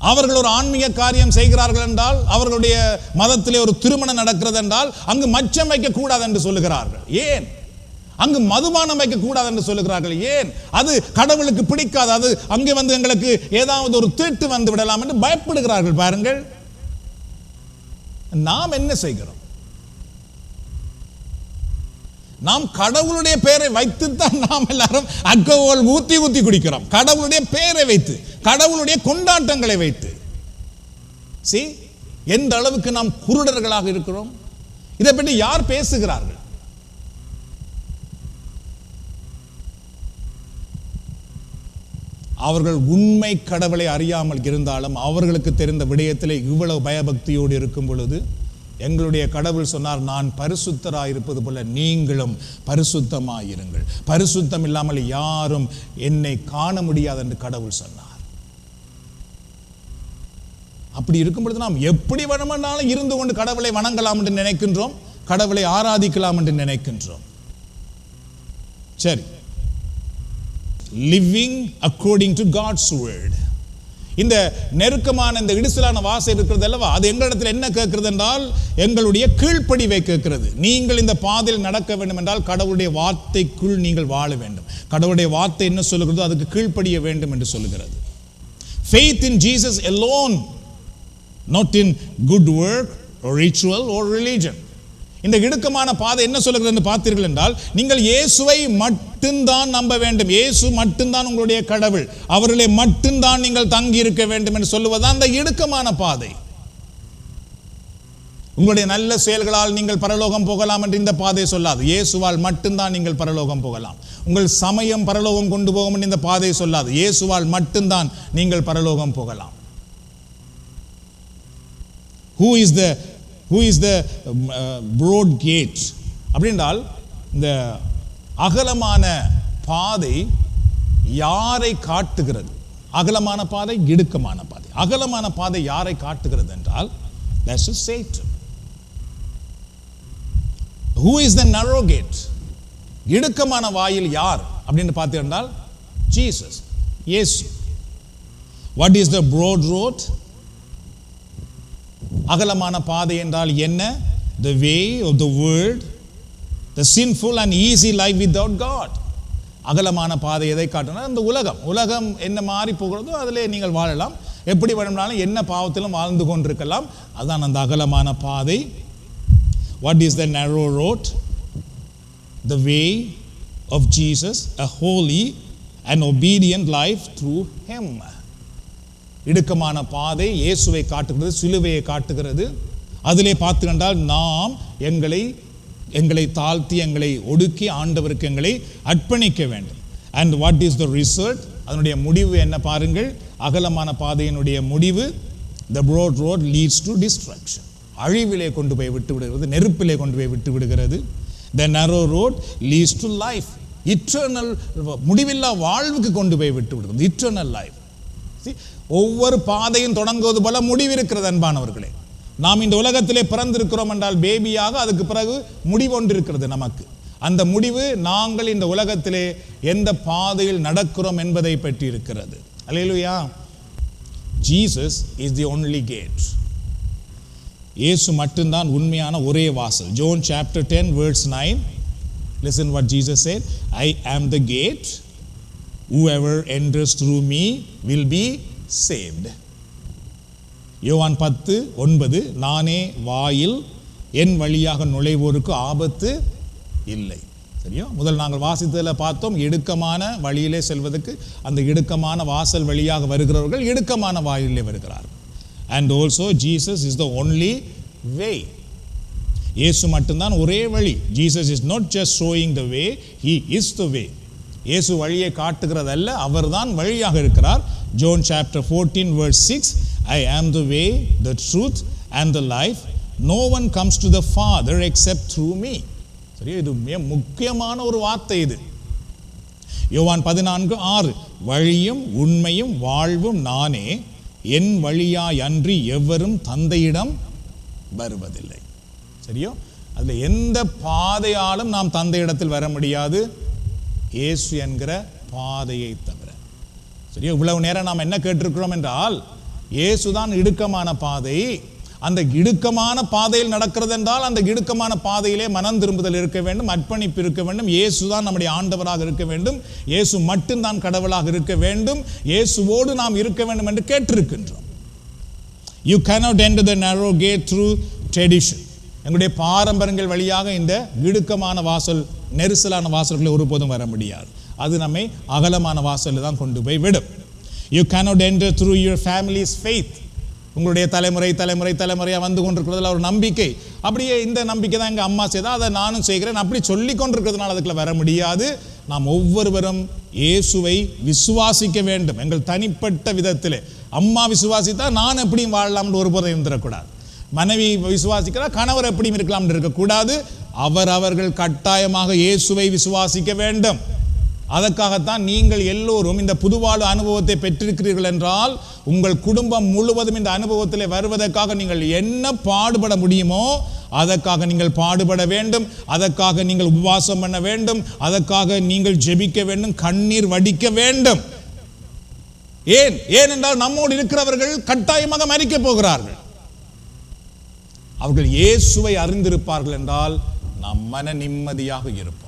[SPEAKER 1] அவர்கள் ஒரு ஆன்மீக காரியம் செய்கிறார்கள் என்றால், அவர்களுடைய மதத்திலே ஒரு திருமணம் நடக்கிறது என்றால் அங்கு மச்சம் வைக்க கூடாது என்று சொல்லுகிறார்கள். ஏன்? அங்கு மதுபானம் வைக்க கூடாது என்று சொல்லுகிறார்கள். ஏன்? அது கடவுளுக்கு பிடிக்காது, அது அங்கே எங்களுக்கு ஏதாவது ஒரு திருட்டு வந்து விடலாம் என்று பயப்படுகிறார்கள். பாருங்கள், நாம் என்ன செய்கிறோம்? நாம் கடவுளுடைய பெயரை வைத்துத்தான் நாம் எல்லாரும் அல்கோஹால் ஊத்தி குடிக்கிறோம். கடவுளுடைய பெயரை வைத்து, கடவுளுடைய கொண்டாட்டங்களை வைத்து. எந்த அளவுக்கு நாம் குருடர்களாக இருக்கிறோம். இதை பற்றி யார் பேசுகிறார்கள்? அவர்கள் உண்மை கடவுளை அறியாமல் இருந்தாலும் அவர்களுக்கு தெரிந்த விடயத்திலே இவ்வளவு பயபக்தியோடு இருக்கும் பொழுது, எங்களுடைய கடவுள் சொன்னார், நான் பரிசுத்தராயிருப்பது போல நீங்களும் பரிசுத்தமாயிருங்கள், பரிசுத்தம் இல்லாமல் யாரும் என்னை காண முடியாது என்று கடவுள் சொன்னார். அப்படி இருக்கும் பொழுது நாம் எப்படி வேணுமானாலும் இருந்து கொண்டு கடவுளை வணங்கலாம் என்று நினைக்கின்றோம். கடவுளை ஆராதிக்கலாம் என்று நினைக்கின்றோம். சரி, living according to God's word. இந்த நெருக்கமான இந்த இடிசலான வாசை இருக்கிறது அல்லவா, அது எங்களிடத்தில் என்ன கேட்கிறது என்றால் எங்களுடைய கீழ்ப்படிவை கேட்கிறது. நீங்கள் இந்த பாதையில் நடக்க வேண்டும் என்றால் கடவுளுடைய வார்த்தைக்குள் நீங்கள் வாழ வேண்டும். கடவுளுடைய வார்த்தை என்ன சொல்லுகிறதோ அதுக்கு கீழ்ப்படிய வேண்டும் என்று சொல்லுகிறது. Faith in Jesus alone, not in good work or ritual or religion. இந்த இடுக்கமான பாதை என்ன சொல்லுகிறது என்று பார்த்தீர்கள் என்றால், நீங்கள் இயேசுவை மட்டும்தான் நம்ப வேண்டும். இயேசு மட்டும்தான் உங்களுடைய கடவுள், அவர்களை மட்டும்தான் நீங்கள் தங்கி இருக்க வேண்டும் என்று சொல்லுவதுதான் அந்த இடுக்கமான பாதை. உங்களுடைய நல்ல செயல்களால் நீங்கள் பரலோகம் போகலாம் என்று இந்த பாதை சொல்லாது. இயேசுவால் மட்டும்தான் நீங்கள் பரலோகம் போகலாம். உங்கள் சமயம் பரலோகம் கொண்டு போகும் என்று இந்த பாதை சொல்லாது. இயேசுவால் மட்டும்தான் நீங்கள் பரலோகம் போகலாம். Who is the broad gate? அப்படின்றால் இந்த அகலமான பாதை யாரை காட்டுகிறது? அகலமான பாதை, இடுக்கமான பாதை. அகலமான பாதை யாரை காட்டுகிறது என்றால், that's Satan. Who is the narrow gate? இடுக்கமான வாயில் யார் அப்படின்னு பார்த்தீர்கள், ஜீசஸ், இயேசு. What is the broad road? அகலமான பாதை என்றால் என்ன? The way of the world, the sinful and easy life without God. அகலமான பாதை எதை காட்டுனா, இந்த உலகம் என்ன மாறி போகிறதோ அதிலே நீங்கள் வாழலாம், எப்படி வேணும்னாலும் என்ன பாவத்திலும் வாழ்ந்து கொண்டிருக்கலாம். அதுதான் அந்த அகலமான பாதை. What is the narrow road? The way of Jesus, a holy and obedient life through him. இடுக்கமான பாதை இயேசுவை காட்டுகிறது, சிலுவையை காட்டுகிறது. அதிலே பார்த்து கண்டால் நாம் எங்களை தாழ்த்தி எங்களை ஒடுக்கி ஆண்டவருக்கு எங்களை அர்ப்பணிக்க வேண்டும். And what is the result? அதனுடைய முடிவு என்ன பாருங்கள். அகலமான பாதையினுடைய முடிவு, the broad road leads to destruction. அழிவிலே கொண்டு போய் விட்டு விடுகிறது, நெருப்பிலே கொண்டு போய் விட்டு விடுகிறது. The narrow road leads to life, eternal, முடிவில்லா வாழ்வுக்கு கொண்டு போய் விட்டு விடுகிறது, eternal life. ஒவ்வொரு பாதையும் தொடங்குவது போல முடிவு இருக்கிறது அன்பானவர்களே. நாம் இந்த உலகத்திலே பிறந்திருக்கிறோம் என்றால் பேபியாக, அதுக்கு பிறகு முடிவு ஒன்று இருக்கிறது நமக்கு. அந்த முடிவு நாங்கள் இந்த உலகத்திலே எந்த பாதையில் நடக்கிறோம் என்பதை பற்றி இருக்கிறது. அல்லேலூயா. Jesus is the only gate. இயேசு மட்டும்தான் உண்மையான ஒரே வாசல். John chapter 10 verse 9. Listen what Jesus said. I am the gate. Whoever enters through me will be saved. யோவான் 10:9, நானே வாயில், என் வழியாக நுழைவோருக்கு ஆபத்து இல்லை. சரியா? முதல் நாங்கள் வாசித்ததில் பார்த்தோம், இடுக்கமான வழியிலே செல்வதற்கு அந்த இடுக்கமான வாசல் வழியாக வருகிறவர்கள் இடுக்கமான வாயிலே வருகிறார்கள். And also Jesus is the only way. இயேசு மட்டும்தான் ஒரே வழி. Jesus is not just showing the way, he is the way. இயேசு வழியை காட்டுகிறதல்ல, அவர்தான் வழியாக இருக்கிறார். John chapter 14 verse 6, I am the way, the truth and the life. No one comes to the Father except through me. சரி, இது மிக முக்கியமான ஒரு வார்த்தை இது. யோவான் 14:6, வழியும் உண்மையும் வாழ்வும் நானே, என் வழியாய் அன்றி எவரும் தந்தையிடம் வருவதில்லை. சரியோ? அதில் எந்த பாதையாலும் நாம் தந்தையிடத்தில் வர முடியாது, இயேசு என்கிற பாதையை தவிர. சரியா? இவ்வளவு நேரம் நாம் என்ன கேட்டிருக்கிறோம் என்றால், இயேசுதான் இடுக்கமான பாதை. அந்த இடுக்கமான பாதையில் நடக்கிறது என்றால் அந்த இடுக்கமான பாதையிலே மனம் திரும்புதல் இருக்க வேண்டும், அர்ப்பணிப்பு இருக்க வேண்டும். இயேசுதான் நம்முடைய ஆண்டவராக இருக்க வேண்டும், இயேசு மட்டும்தான் கடவுளாக இருக்க வேண்டும், இயேசுவோடு நாம் இருக்க வேண்டும் என்று கேட்டிருக்கின்றோம். You cannot enter the narrow gate through tradition. எங்களுடைய பாரம்பரியங்கள் வழியாக இந்த இடுக்கமான வாசல், நெரிசலான வாசல்களை ஒருபோதும் வர முடியாது. அது நம்மை அகலமான வாசலில் தான் கொண்டு போய் விடும். You cannot enter through your family's faith. உங்களுடைய தலைமுறையாக வந்து கொண்டிருக்கிறதுல ஒரு நம்பிக்கை, அப்படியே இந்த நம்பிக்கை தான் எங்கள் அம்மா செய்தால் அதை நானும் செய்கிறேன் அப்படி சொல்லி கொண்டிருக்கிறதுனால அதுக்குள்ள வர முடியாது. நாம் ஒவ்வொருவரும் இயேசுவை விசுவாசிக்க வேண்டும். எங்கள் தனிப்பட்ட விதத்தில் அம்மா விசுவாசித்தா நான் எப்படியும் வாழலாம்னு ஒருபோதும் இருந்துடக்கூடாது. மனைவி விசுவாசிக்கிறா, கணவர் எப்படியும் இருக்கலாம்னு இருக்கக்கூடாது. அவர்கள் கட்டாயமாக இயேசுவை விசுவாசிக்க வேண்டும். அதற்காகத்தான் நீங்கள் எல்லோரும் இந்த புதுவாழ்வு அனுபவத்தை பெற்றிருக்கிறீர்கள் என்றால் உங்கள் குடும்பம் முழுவதும் இந்த அனுபவத்தில் வருவதற்காக நீங்கள் என்ன பாடுபட முடியுமோ அதற்காக நீங்கள் பாடுபட வேண்டும், அதற்காக நீங்கள் உபவாசம் பண்ண வேண்டும், அதற்காக நீங்கள் ஜெபிக்க வேண்டும், கண்ணீர் வடிக்க வேண்டும். ஏனென்றால் நம்மோடு இருக்கிறவர்கள் கட்டாயமாக மரிக்க போகிறார்கள். அவர்கள் இயேசுவை அறிந்திருப்பார்கள் என்றால் நாம் மன நிம்மதியாக இருப்போம்.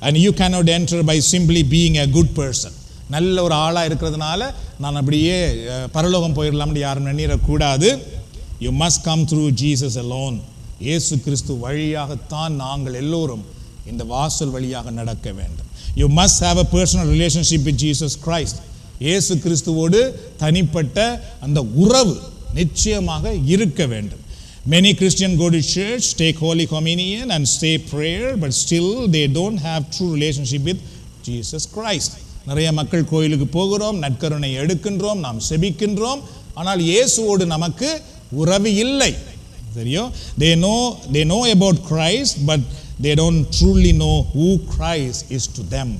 [SPEAKER 1] And you cannot enter by simply being a good person. நல்ல ஒரு ஆளாக இருக்கிறதுனால நான் அப்படியே பரலோகம் போயிடலாம்னு யாரும் நினைக்கக்கூடாது. You must come through Jesus alone. இயேசு கிறிஸ்து வழியாகத்தான் நாங்கள் எல்லோரும் இந்த வாசல் வழியாக நடக்க வேண்டும். You must have a personal relationship with Jesus Christ. இயேசு கிறிஸ்துவோடு தனிப்பட்ட அந்த உறவு நிச்சயமாக இருக்க வேண்டும். Many Christians go to church, take Holy Communion and say prayer, but still they don't have true relationship with Jesus Christ. நிறைய மக்கள் கோயிலுக்கு போகிறோம், நற்கருணை எடுக்கின்றோம், நாம் செபிக்கின்றோம், ஆனால் இயேசுவோடு நமக்கு உறவு இல்லை. தெரியும்? They know about Christ, but they don't truly know who Christ is to them.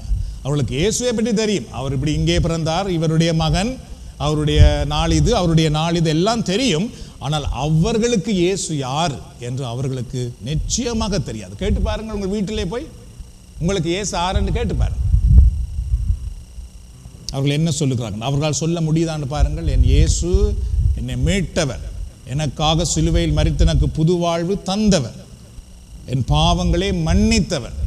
[SPEAKER 1] அவர்களுக்கு இயேசுவை பற்றி தெரியும். அவர் இப்படி இங்கே பிறந்தார், இவருடைய மகன், அவருடைய நாள் இது எல்லாம் தெரியும். ஆனால் அவர்களுக்கு இயேசு யார் என்று அவர்களுக்கு நிச்சயமாக தெரியாது. கேட்டு பாருங்கள், உங்கள் வீட்டிலே போய் உங்களுக்கு இயேசு யாருன்னு கேட்டு பாருங்கள். அவர்கள் என்ன சொல்லுகிறார்கள்? அவர்களால் சொல்ல முடியுதான்னு பாருங்கள். என் இயேசு என்னை மீட்டவர், எனக்காக சிலுவையில் மரித்து எனக்கு புது வாழ்வு தந்தவர், என் பாவங்களை மன்னித்தவர்.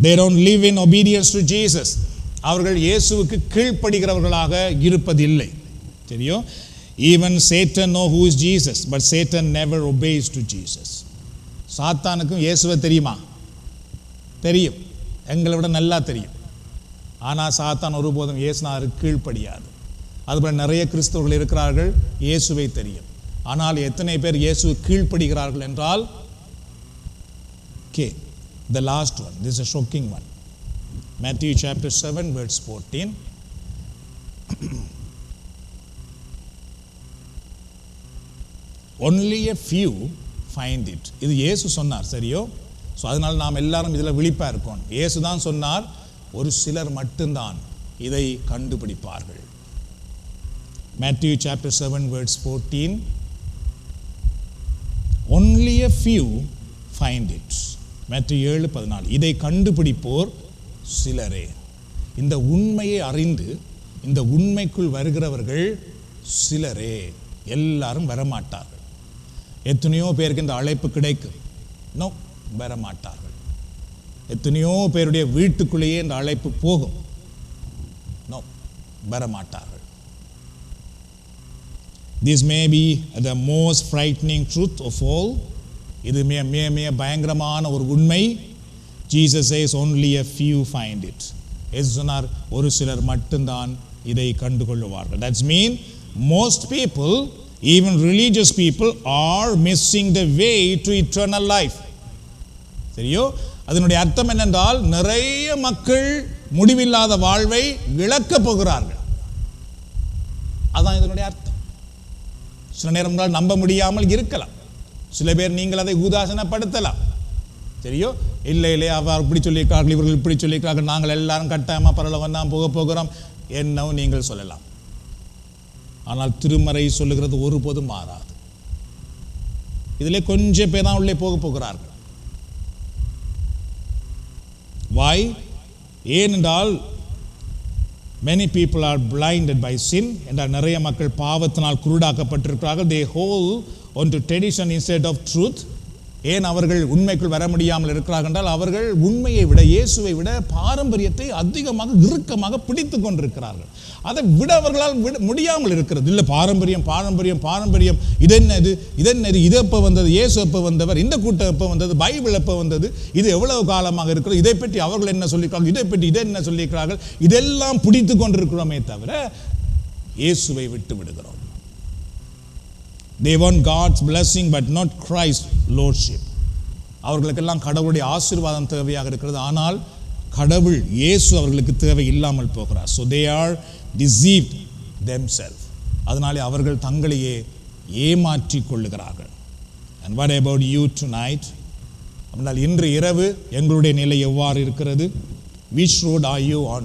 [SPEAKER 1] They don't live in obedience to Jesus. அவர்கள் இயேசுவுக்கு கீழ்ப்படுகிறவர்களாக இருப்பதில்லை. தெரியும்? Even Satan know who is Jesus, but Satan never obeys to Jesus. சாத்தானுக்கும் இயேசுவை தெரியுமா? தெரியும், எங்களை விட நல்லா தெரியும். ஆனால் சாத்தான் ஒருபோதும் இயேசுவுக்கு கீழ்ப்படியாது. அதுபோல் நிறைய கிறிஸ்தவர்கள் இருக்கிறார்கள், இயேசுவை தெரியும், ஆனால் எத்தனை பேர் இயேசுவுக்கு கீழ்ப்படுகிறார்கள் என்றால் the last one, this is a shocking one. Matthew chapter 7 verse 14. Only a few find it. இது இயேசு சொன்னார், சரியோ? ஸோ அதனால் நாம் எல்லாரும் இதில் விழிப்பாக இருக்கோம். இயேசு தான் சொன்னார், ஒரு சிலர் மட்டும்தான் இதை கண்டுபிடிப்பார்கள். Matthew chapter 7 verse 14. Only a few find it. Matthew 7:14. இதை கண்டுபிடிப்போர் சிலரே. இந்த உண்மையை அறிந்து இந்த உண்மைக்குள் வருகிறவர்கள் சிலரே, எல்லாரும் வரமாட்டார்கள். எத்தனையோ பேருக்கு இந்த அழைப்பு கிடைக்கும், நோ, வரமாட்டார்கள். எத்தனையோ பேருடைய வீட்டுக்குள்ளேயே இந்த அழைப்பு போகும், நோ, வரமாட்டார்கள். This may be the most frightening truth of all. இது மிக பயங்கரமான ஒரு உண்மை. Jesus says only a few find it. இயேசு சொன்னார், ஒரு சிலர் மட்டும்தான் இதை கண்டுகொள்வார்கள். That's mean most people, even religious people, are missing the way to eternal life. சரியோ? அதனுடைய அர்த்தம் என்னென்றால் நிறைய மக்கள் முடிவில்லாத வாழ்வை இழக்கப் போகிறார்கள். அதான் இதனுடைய அர்த்தம். சில நேரம் நம்ப முடியாமல் இருக்கலாம். சில பேர் நீங்கள் அதை உதாசனப்படுத்தலாம். சரியோ? இல்லை அவர் இப்படி சொல்லியிருக்கார்கள், இவர்கள் இப்படி சொல்லியிருக்கார்கள், நாங்கள் எல்லாரும் கட்டாயமாக பரலோகம் தான் போகிறோம் என்னவும் நீங்கள் சொல்லலாம். ஆனால் திருமறை சொல்லுகிறது ஒருபோதும் மாறாது. இதிலே கொஞ்சம் பேர் தான் உள்ளே போகிறார்கள். Why? ஏனென்றால் many people are blinded by sin. என்றால் நிறைய மக்கள் பாவத்தினால் குருடாக்கப்பட்டிருக்கிறார்கள். They hold on to tradition instead of truth. ஏன் அவர்கள் உண்மைக்குள் வர முடியாமல் இருக்கிறார்கள் என்றால் அவர்கள் உண்மையை விட, இயேசுவை விட பாரம்பரியத்தை அதிகமாக இறுக்கமாக பிடித்து கொண்டிருக்கிறார்கள். அதை விட அவர்களால் முடியாமல் இருக்கிறது. இல்லை, பாரம்பரியம் பாரம்பரியம் பாரம்பரியம், இதென்னது இதென்னது, இது எப்போ வந்தது, இயேசு எப்போ வந்தவர், இந்த கூட்டம் எப்போ வந்தது, பைபிள் எப்போ வந்தது, இது எவ்வளவு காலமாக இருக்கிறது, இதை பற்றி அவர்கள் என்ன சொல்லியிருக்கார்கள், இதை பற்றி இதை என்ன சொல்லியிருக்கிறார்கள், இதெல்லாம் பிடித்து கொண்டிருக்கிறோமே தவிர இயேசுவை விட்டு விடுகிறோம். They want God's blessing but not Christ's lordship. அவர்களுக்கெல்லாம் கடவுளுடைய ஆசீர்வாதம் தேவையாக இருக்கிறது, ஆனால் கடவுள் இயேசு அவர்களுக்கு தேவை இல்லாமல் போகிறார். So they are deceived themselves. அதனாலே அவர்கள் தங்களையே ஏமாற்றிக் கொள்ளுகிறார்கள். And what about you tonight? அப்படினால் இன்று இரவு எங்களுடைய நிலை எவ்வாறு இருக்கிறது? Which road are you on?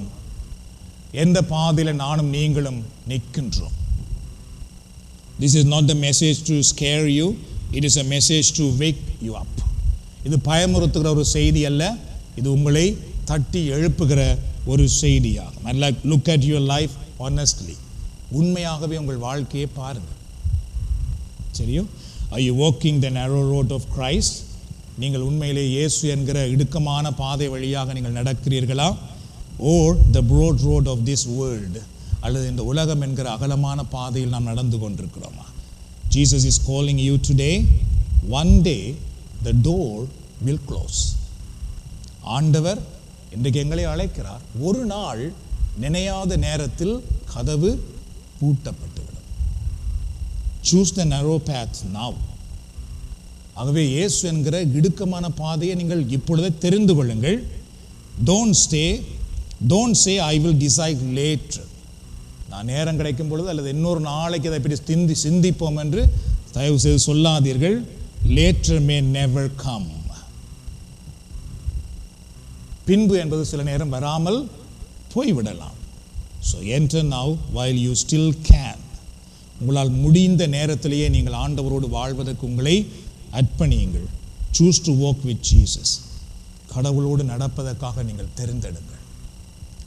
[SPEAKER 1] எந்த பாதையில் நானும் நீங்களும் நிற்கின்றோம்? This is not the message to scare you. It is a message to wake you up. இது பயமுறுத்துகிற ஒரு செய்தி அல்ல, இது உங்களை தட்டி எழுப்புகிற ஒரு செய்தியாகும். And like, look at your life honestly. உண்மையாகவே உங்கள் வாழ்க்கையை பாருங்கள். சரியோ? Are you walking the narrow road of Christ? நீங்கள் உண்மையிலே இயேசு என்கிற இடுக்கமான பாதை வழியாக நீங்கள் நடக்கிறீர்களா? Or the broad road of this world? அல்லது இந்த உலகம் என்கிற அகலமான பாதையில் நாம் நடந்து கொண்டிருக்கிறோமா? Jesus is calling you today. One day the door will close. ஆண்டவர் இன்றைக்கு எங்களை அழைக்கிறார். ஒரு நாள் நினையாத நேரத்தில் கதவு பூட்டப்பட்டுவிடும். Choose the narrow path now. ஆகவே இயேசு என்கிற இடுக்கமான பாதையை நீங்கள் இப்பொழுதே தெரிந்து கொள்ளுங்கள். Don't say I will decide later. நான் நேரம் கிடைக்கும் பொழுது அல்லது இன்னொரு நாளைக்கு அதை பற்றி சிந்திப்போம் என்று தயவு செய்து சொல்லாதீர்கள். Later may never come. பின்பு என்பது சில நேரம் வராமல் போய்விடலாம். So enter now while you still can. உங்களால் முடிந்த நேரத்திலேயே நீங்கள் ஆண்டவரோடு வாழ்வதற்கு உங்களை அர்ப்பணியுங்கள். Choose to walk with Jesus. கடவுளோடு நடப்பதற்காக நீங்கள் தெரிந்தெடுங்கள்.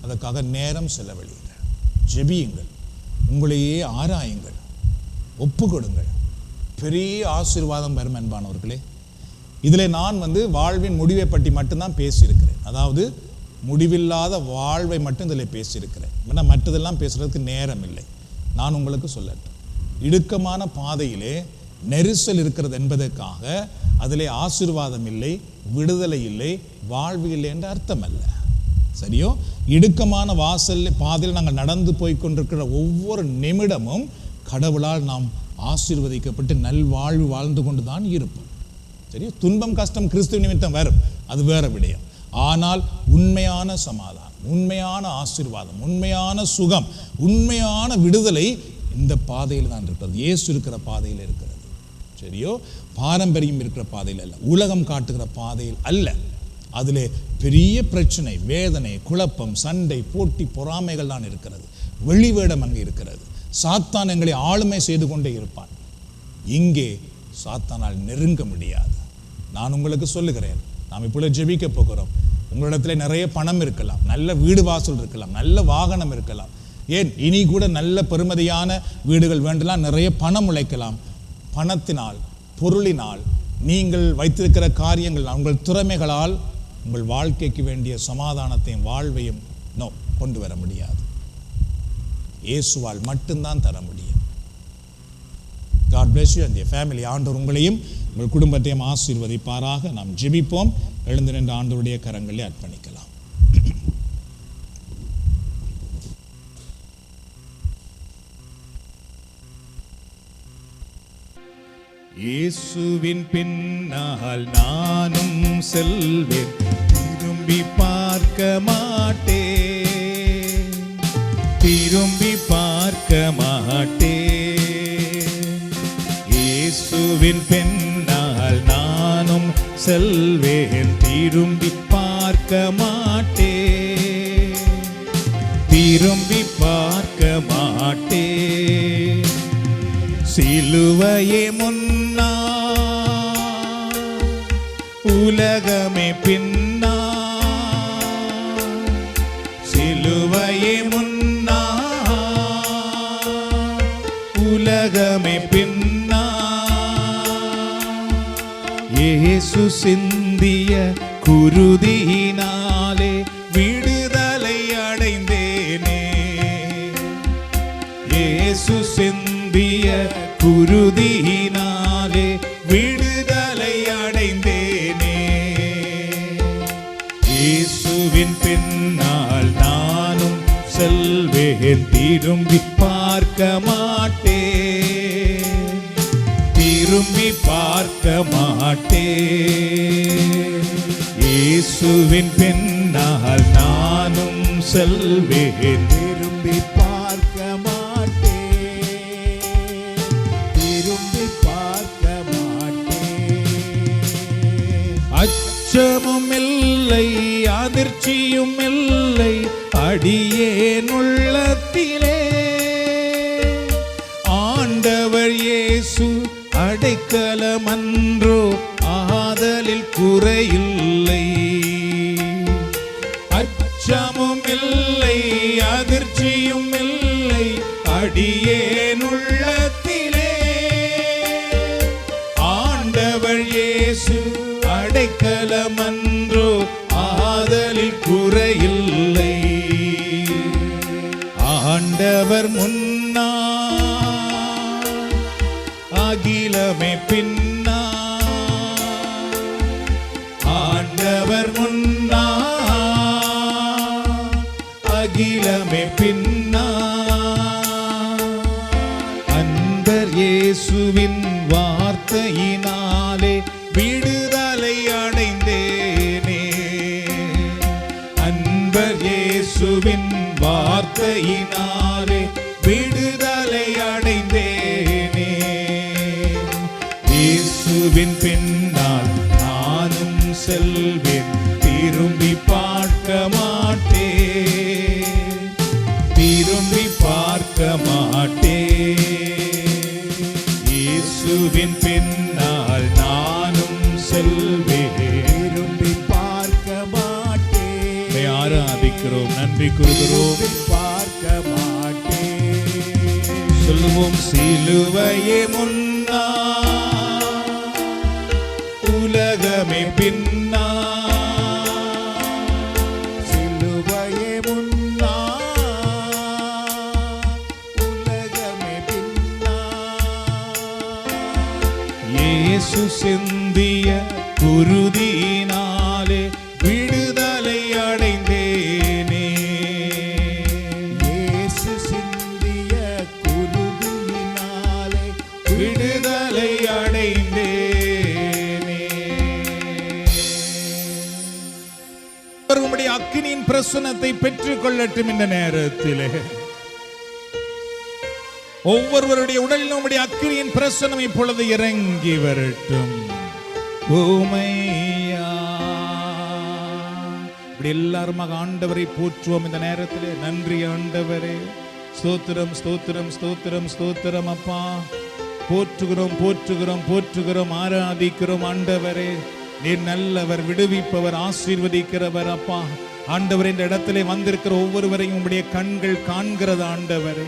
[SPEAKER 1] அதற்காக நேரம் செலவழியுங்கள், ஜெபியுங்கள், உங்களையே ஆராயுங்கள், ஒப்பு கொடுங்கள். பெரிய ஆசீர்வாதம் வரும் அன்பானவர்களே. இதில் நான் வாழ்வின் முடிவை பற்றி மட்டும்தான் பேசியிருக்கிறேன். அதாவது முடிவில்லாத வாழ்வை மட்டும் இதில் பேசியிருக்கிறேன். ஏன்னா மற்றதெல்லாம் பேசுகிறதுக்கு நேரம் இல்லை. நான் உங்களுக்கு சொல்லட்டும், இடுக்கமான பாதையிலே நெரிசல் இருக்கிறது என்பதற்காக அதிலே ஆசீர்வாதம் இல்லை, விடுதலை இல்லை, வாழ்வு இல்லை என்ற அர்த்தம் அல்ல. சரியோ? இடுக்கமான பாதையில் நாங்கள் நடந்து போய் கொண்டிருக்கிற ஒவ்வொரு நிமிடமும் கடவுளால் நாம் ஆசீர்வதிக்கப்பட்டு நல்வாழ்வு வாழ்ந்து கொண்டு தான் இருப்போம். சரியோ? துன்பம் கஷ்டம் கிறிஸ்துவ நிமித்தம் வரும், அது வேற விடயம். ஆனால் உண்மையான சமாதானம், உண்மையான ஆசீர்வாதம், உண்மையான சுகம், உண்மையான விடுதலை இந்த பாதையில் தான் இருக்கிறது. இயேசு இருக்கிற பாதையில் இருக்கிறது. சரியோ? பாரம்பரியம் இருக்கிற பாதையில் அல்ல, உலகம் காட்டுகிற பாதையில் அல்ல. அதிலே பெரிய பிரச்சனை, வேதனை, குழப்பம், சண்டை, போட்டி, பொறாமைகள் தான் இருக்கிறது. வெளிவேடம் அங்கே இருக்கிறது. சாத்தான் எங்களை ஆளுமை செய்து கொண்டே இருப்பான். இங்கே சாத்தானால் நெருங்க முடியாது. நான் உங்களுக்கு சொல்லுகிறேன், நாம் இப்பொழுது ஜெபிக்க போகிறோம். உங்களிடத்துல நிறைய பணம் இருக்கலாம், நல்ல வீடு வாசல் இருக்கலாம், நல்ல வாகனம் இருக்கலாம், ஏன் இனி கூட நல்ல பெறுமதியான வீடுகள் வேண்டலாம், நிறைய பணம் உழைக்கலாம். பணத்தினால், பொருளினால், நீங்கள் வைத்திருக்கிற காரியங்கள், உங்கள் திறமைகளால் உங்கள் வாழ்க்கைக்கு வேண்டிய சமாதானத்தையும் வாழ்வையும் கொண்டு வர முடியாது. இயேசுவால் மட்டும்தான் தர முடியும். God bless you and your family. ஆண்டவர் உங்களையும் உங்கள் குடும்பத்தையும் ஆசீர்வதிப்பாராக. நாம் ஜெபிப்போம். எழுந்து நின்று ஆண்டவருடைய கரங்களில் அர்ப்பணிக்கலாம்.
[SPEAKER 2] இயேசுவின் பின்னால் நானும் செல்வேன், திரும்பி பார்க்க மாட்டேன், திரும்பி பார்க்க மாட்டேன். இயேசுவின் பின்னால் நானும் செல்வேன், திரும்பி பார்க்க மாட்டேன், திரும்பி பார்க்க மாட்டேன். சிலுவையே முன்னா, உலகமே பின்னா, சிலுவையே முன்னா, உலகமே பின்னா. இயேசு சிந்திய குருதியினாலே விடுதலை அடைந்தேனே. இயேசு சிந்திய குருதியினாலே விடுதலை அடைந்தேனே. இயேசுவின் பின்னால் நானும் செல்வேன், திரும்பி பார்க்க மாட்டேன், திரும்பி பார்க்க மாட்டேன். இயேசுவின் பின்னால் நானும் செல்வேன், திரும்பி பார்க்க மாட்டேன், திரும்பி பார்க்க மாட்டேன். அச்சமும் இல்லை அதிர்ச்சியும் இல்லை அடியேன் உள்ளத்திலே. ஆண்டவர் இயேசு அடைக்கலமன்றோ ஆதலில் குறையில்லை. அச்சமும் இல்லை அதிர்ச்சியும் இல்லை அடியேன் உள்ளத்திலே. ஆண்டவர் இயேசு அடைக்கலமன்றோ ஆதலில் குறையில்லை. ஆண்டவர் முன்னா அகிலமே பின்னா. ஆண்டவர் முன்னா அகிலமே பின்னா. அன்பர் இயேசுவின் வார்த்தையினாலே விடுதலை அடைந்தேனே. அன்பர் இயேசுவின் வார்த்தையினாலே விடுதலை அடைந்தேனே. இயேசுவின் பின்னால் நானும் செல்வேன், திரும்பி பார்க்க மாட்டேன், திரும்பி பார்க்க மாட்டேன். இயேசுவின் பின்னால் நானும் செல்வேன்,
[SPEAKER 3] திரும்பி பார்க்க மாட்டேன்.
[SPEAKER 2] ஆராதிக்கிறோம், நன்றி கூறுகிறோம்,
[SPEAKER 3] பார்க்க மாட்டேன்.
[SPEAKER 2] சொல்லுவோம். சிலுவையே முன்னா உலகமே பின்னா.
[SPEAKER 3] சிலுவையே முன்னா உலகமே பின்னா.
[SPEAKER 2] இயேசு சிந்திய குருதியினாலே விடுதலை அடைந்தேனே.
[SPEAKER 3] இயேசு சிந்திய குருதியினாலே
[SPEAKER 2] விடுதலை அடைந்தேனே. உம்முடைய அக்கினியின் பிரசன்னத்தை பெற்றுக் கொள்ளட்டும். இந்த நேரத்திலே ஒவ்வொருவருடைய உடலிலும் உம்முடைய அக்கினியின் பிரசன்னம் இப்பொழுது இறங்கி வரட்டும். ஓமையா இப்படி எல்லாருமாக ஆண்டவரை போற்றுவோம் இந்த நேரத்திலே. நன்றி ஆண்டவரே, ஸ்தோத்திரம் ஸ்தோத்திரம் ஸ்தோத்திரம் ஸ்தோத்திரம் அப்பா. போற்றுகிறோம் போற்றுகிறோம் போற்றுகிறோம், ஆராதிக்கிறோம் ஆண்டவரே. நீர் நல்லவர், விடுவிப்பவர், ஆசீர்வதிக்கிறவர் அப்பா. ஆண்டவர், இந்த இடத்திலே வந்திருக்கிற ஒவ்வொருவரையும் உம்முடைய கண்கள் காண்கிறது ஆண்டவரே.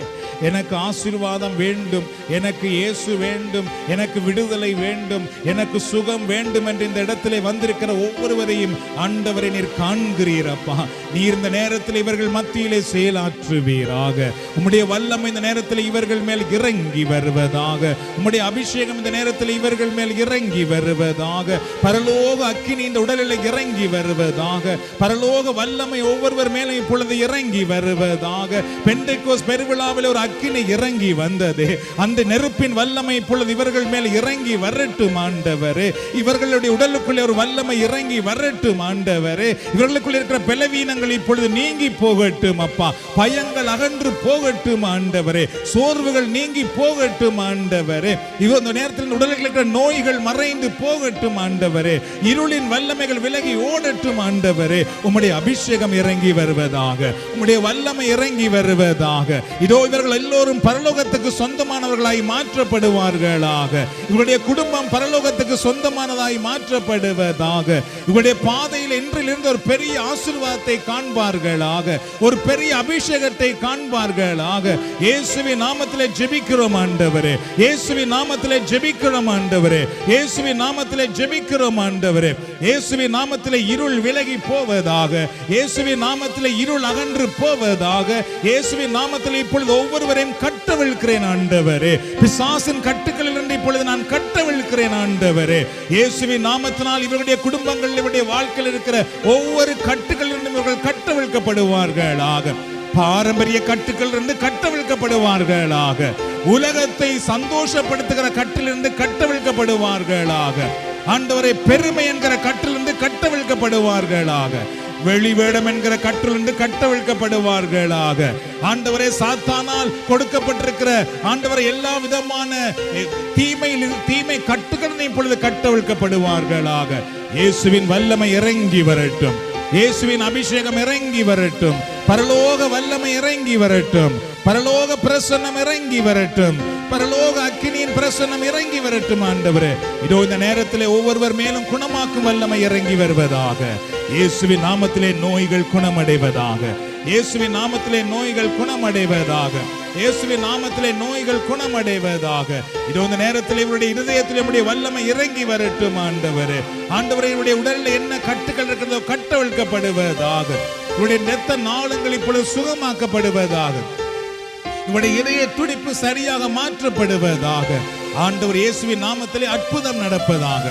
[SPEAKER 2] எனக்கு ஆசீர்வாதம் வேண்டும், எனக்கு இயேசு வேண்டும், எனக்கு விடுதலை வேண்டும், எனக்கு சுகம் வேண்டும் என்று இந்த இடத்திலே வந்திருக்கிற ஒவ்வொருவரையும் ஆண்டவரை நீர் காண்கிறீரப்பா. நீர் இந்த நேரத்தில் இவர்கள் மத்தியிலே செயலாற்றுவீராக. உம்முடைய வல்லமை இந்த நேரத்தில் இவர்கள் மேல் இறங்கி வருவதாக. உம்முடைய அபிஷேகம் இந்த நேரத்தில் இவர்கள் மேல் இறங்கி வருவதாக. பரலோக அக்கினி இந்த உடலில் இறங்கி வருவதாக. பரலோக வல்லமை ஒவ்வொருவர் மேலும் இப்பொழுது இறங்கி வருவதாக. பெண்டெக்கோஸ்து பெருவிழாவில் ஒரு அக்கினி இறங்கி வந்தது. அந்த நெருப்பின் வல்லமை இப்பொழுது இவர்கள் மேல் இறங்கி வரட்டும் ஆண்டவரே. இவர்களுடைய உடலுக்குள்ளே ஒரு வல்லமை இறங்கி வரட்டும் ஆண்டவரே. இவர்களுக்குள்ள இருக்கிற பலவீனங்கள் இப்பொழுது நீங்கி போகட்டும் அப்பா. பயங்கள் அகன்று போகட்டும் ஆண்டவரே. சோர்வுகள் நீங்கி போகட்டும் ஆண்டவரே. இந்த நேரத்தில் உடலில் இருக்கிற நோய்கள் மறைந்து போகட்டும் ஆண்டவரே. இருளின் வல்லமைகள் விலகி ஓடட்டும் ஆண்டவரே. உம்முடைய அபிஷேகம் இறங்கி வருவதாக, உம்முடைய வல்லமை இறங்கி வருவதாக. இதோ இவர்கள் எல்லோரும் பரலோகத்துக்கு சொந்தமானவர்களாய் மாற்றப்படுவார்களாக. இவருடைய குடும்பம் பரலோகத்துக்கு சொந்தமானதாய் மாற்றப்படுவதாக. இவருடைய பாதையில் இன்றிலிருந்து ஒரு பெரிய ஆசீர்வாதத்தை காண்பார்களாக, ஒரு பெரிய அபிஷேகத்தை காண்பார்களாக. இயேசுவின் நாமத்திலே ஜெபிக்கிறோம் ஆண்டவரே. இயேசுவின் நாமத்திலே ஜெபிக்கிறோம் ஆண்டவரே. இயேசுவின் நாமத்திலே ஜெபிக்கிறோம் ஆண்டவரே. இயேசுவின் நாமத்திலே இருள் விலகி போவதாக. இயேசுவின் நாமத்திலே இருள் அகன்று போவதாக. இயேசுவின் நாமத்திலே இப்பொழுது ஒவ்வொருவரையும் கட்டவிழ்க்கிறேன் ஆண்டவரே. பிசாசின் கட்டுகளிலிருந்து இப்பொழுது நான் கட்டவிழ்க்கிறேன் ஆண்டவரே. இயேசுவின் நாமத்தினால் இவருடைய குடும்பங்கள், இவருடைய வாழ்க்கையில் இருக்கிற ஒவ்வொரு கட்டுகளிலிருந்தும் இவர்கள் கட்டவிழ்க்கப்படுவார்களாக. பாரம்பரிய கட்டுகளிலிருந்து கட்டவிழ்க்கப்படுவார்களாக. உலகத்தை சந்தோஷப்படுத்துகிற கட்டிலிருந்து கட்டவிழ்க்கப்படுவார்களாக. ஆண்டவரே, பெருமை என்கிற கட்டிலிருந்து கட்டவிழ்க்கப்படுவார்களாக. வெளிவேடம் என்கிற கற்றிலிருந்து கட்டவிழ்க்கப்படுவார்களாக. ஆண்டவரே, சாத்தானால் கொடுக்கப்பட்டிருக்கிற ஆண்டவரை எல்லா விதமான தீமை கட்டுகள் இப்பொழுது கட்டவிழ்க்கப்படுவார்களாக. இயேசுவின் வல்லமை இறங்கி வரட்டும், இயேசுவின் அபிஷேகம் இறங்கி வரட்டும், பரலோக வல்லமை இறங்கி வரட்டும், பரலோக பிரசன்னம் இறங்கி வரட்டும், பரலோக அக்கினியின் பிரசன்னம் இறங்கி வரட்டும். ஆண்டவரே, இதோ இந்த நேரத்திலே ஒவ்வொருவர் மேலும் குணமாக்கும் வல்லமை இறங்கி வருவதாக. இயேசுவின் நாமத்திலே நோய்கள் குணமடைவதாக, இயேசுவின் நாமத்திலே நோய்கள் குணமடைவதாக, இயேசுவின் நாமத்திலே நோய்கள் குணமடைவதாக. இதோ இந்த நேரத்தில் இவருடைய இருதயத்தில் நம்முடைய வல்லமை இறங்கி வரட்டும். ஆண்டவரே, ஆண்டவரே, இவருடைய உடலில் என்ன கட்டுகள் இருக்கிறதோ கட்டவிழ்க்கப்படுவதாக. இவருடைய இரத்த நாளங்கள் இப்பொழுது சுகமாக்கப்படுவதாக. இவருடைய இதய துடிப்பு சரியாக மாற்றப்படுவதாக. ஆண்டவர் இயேசுவின் நாமத்திலே அற்புதம் நடப்பதாக,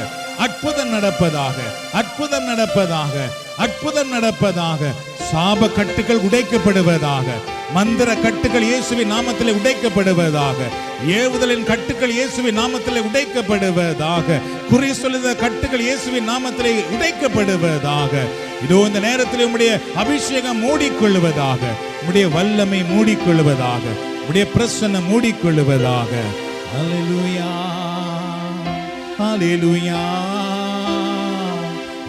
[SPEAKER 2] அற்புதம் நடப்பதாக, அற்புதம் நடப்பதாக, அற்புதம் நடப்பதாக. சாப கட்டுகள் உடைக்கப்படுவதாக, மந்திர கட்டுகள் இயேசுவின் நாமத்திலே உடைக்கப்படுவதாக, ஏவுதலின் கட்டுகள் இயேசுவின் நாமத்திலே உடைக்கப்படுவதாக, குறி சொல்லுத கட்டுகள் இயேசுவின் நாமத்திலே உடைக்கப்படுவதாக. இதோ இந்த நேரத்தில் உம்முடைய அபிஷேகம் மூடிக்கொள்வதாக, உம்முடைய வல்லமை மூடிக்கொள்வதாக, உம்முடைய பிரசன்னம் மூடிக்கொள்வதாக. ஹல்லேலூயா, ஹல்லேலூயா,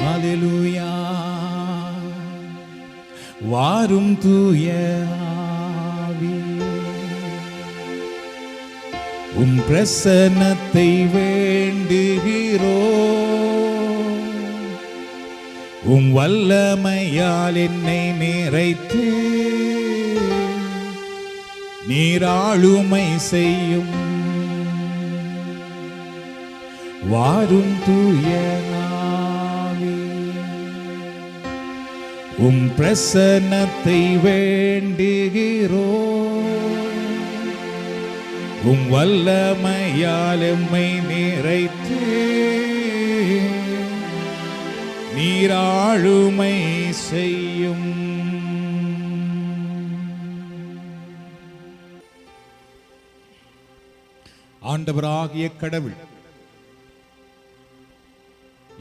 [SPEAKER 2] ஹல்லேலூயா. வாரும் தூய ஆவியே, உம் பிரசன்னத்தை வேண்டுகிறோம். உம் வல்லமையால் என்னை நிறைத்து நீராளுமை செய்யும். வாரும் தூய ஆவியே, உம் பிரசன்னத்தை வேண்டுகிறோம். உம் வல்லமையால் எம்மை நிறைத்து நீராளுமை செய்யும். ஆண்டவராகிய கடவுள்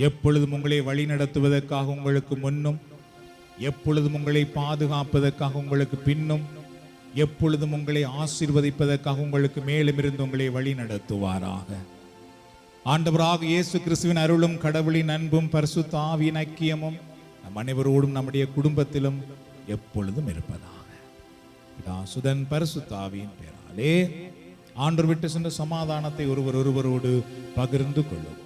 [SPEAKER 2] எப்பொழுதும் உங்களை வழி நடத்துவதற்காக உங்களுக்கு முன்னும், எப்பொழுதும் உங்களை பாதுகாப்பதற்காக உங்களுக்கு பின்னும், எப்பொழுதும் உங்களை ஆசீர்வதிப்பதற்காக உங்களுக்கு மேலும் இருந்து உங்களை வழி நடத்துவாராக. ஆண்டவராக இயேசு கிறிஸ்துவின் அருளும் கடவுளின் அன்பும் பரிசுத்த ஆவியின் ஐக்கியமும் நம் அனைவரோடும் நம்முடைய குடும்பத்திலும் எப்பொழுதும் இருப்பதாக. சுதன் பரிசுத்த ஆவியின் பெயராலே ஆண்டவர் விட்டு சென்ற சமாதானத்தை ஒருவரோடு பகிர்ந்து கொள்ளும்.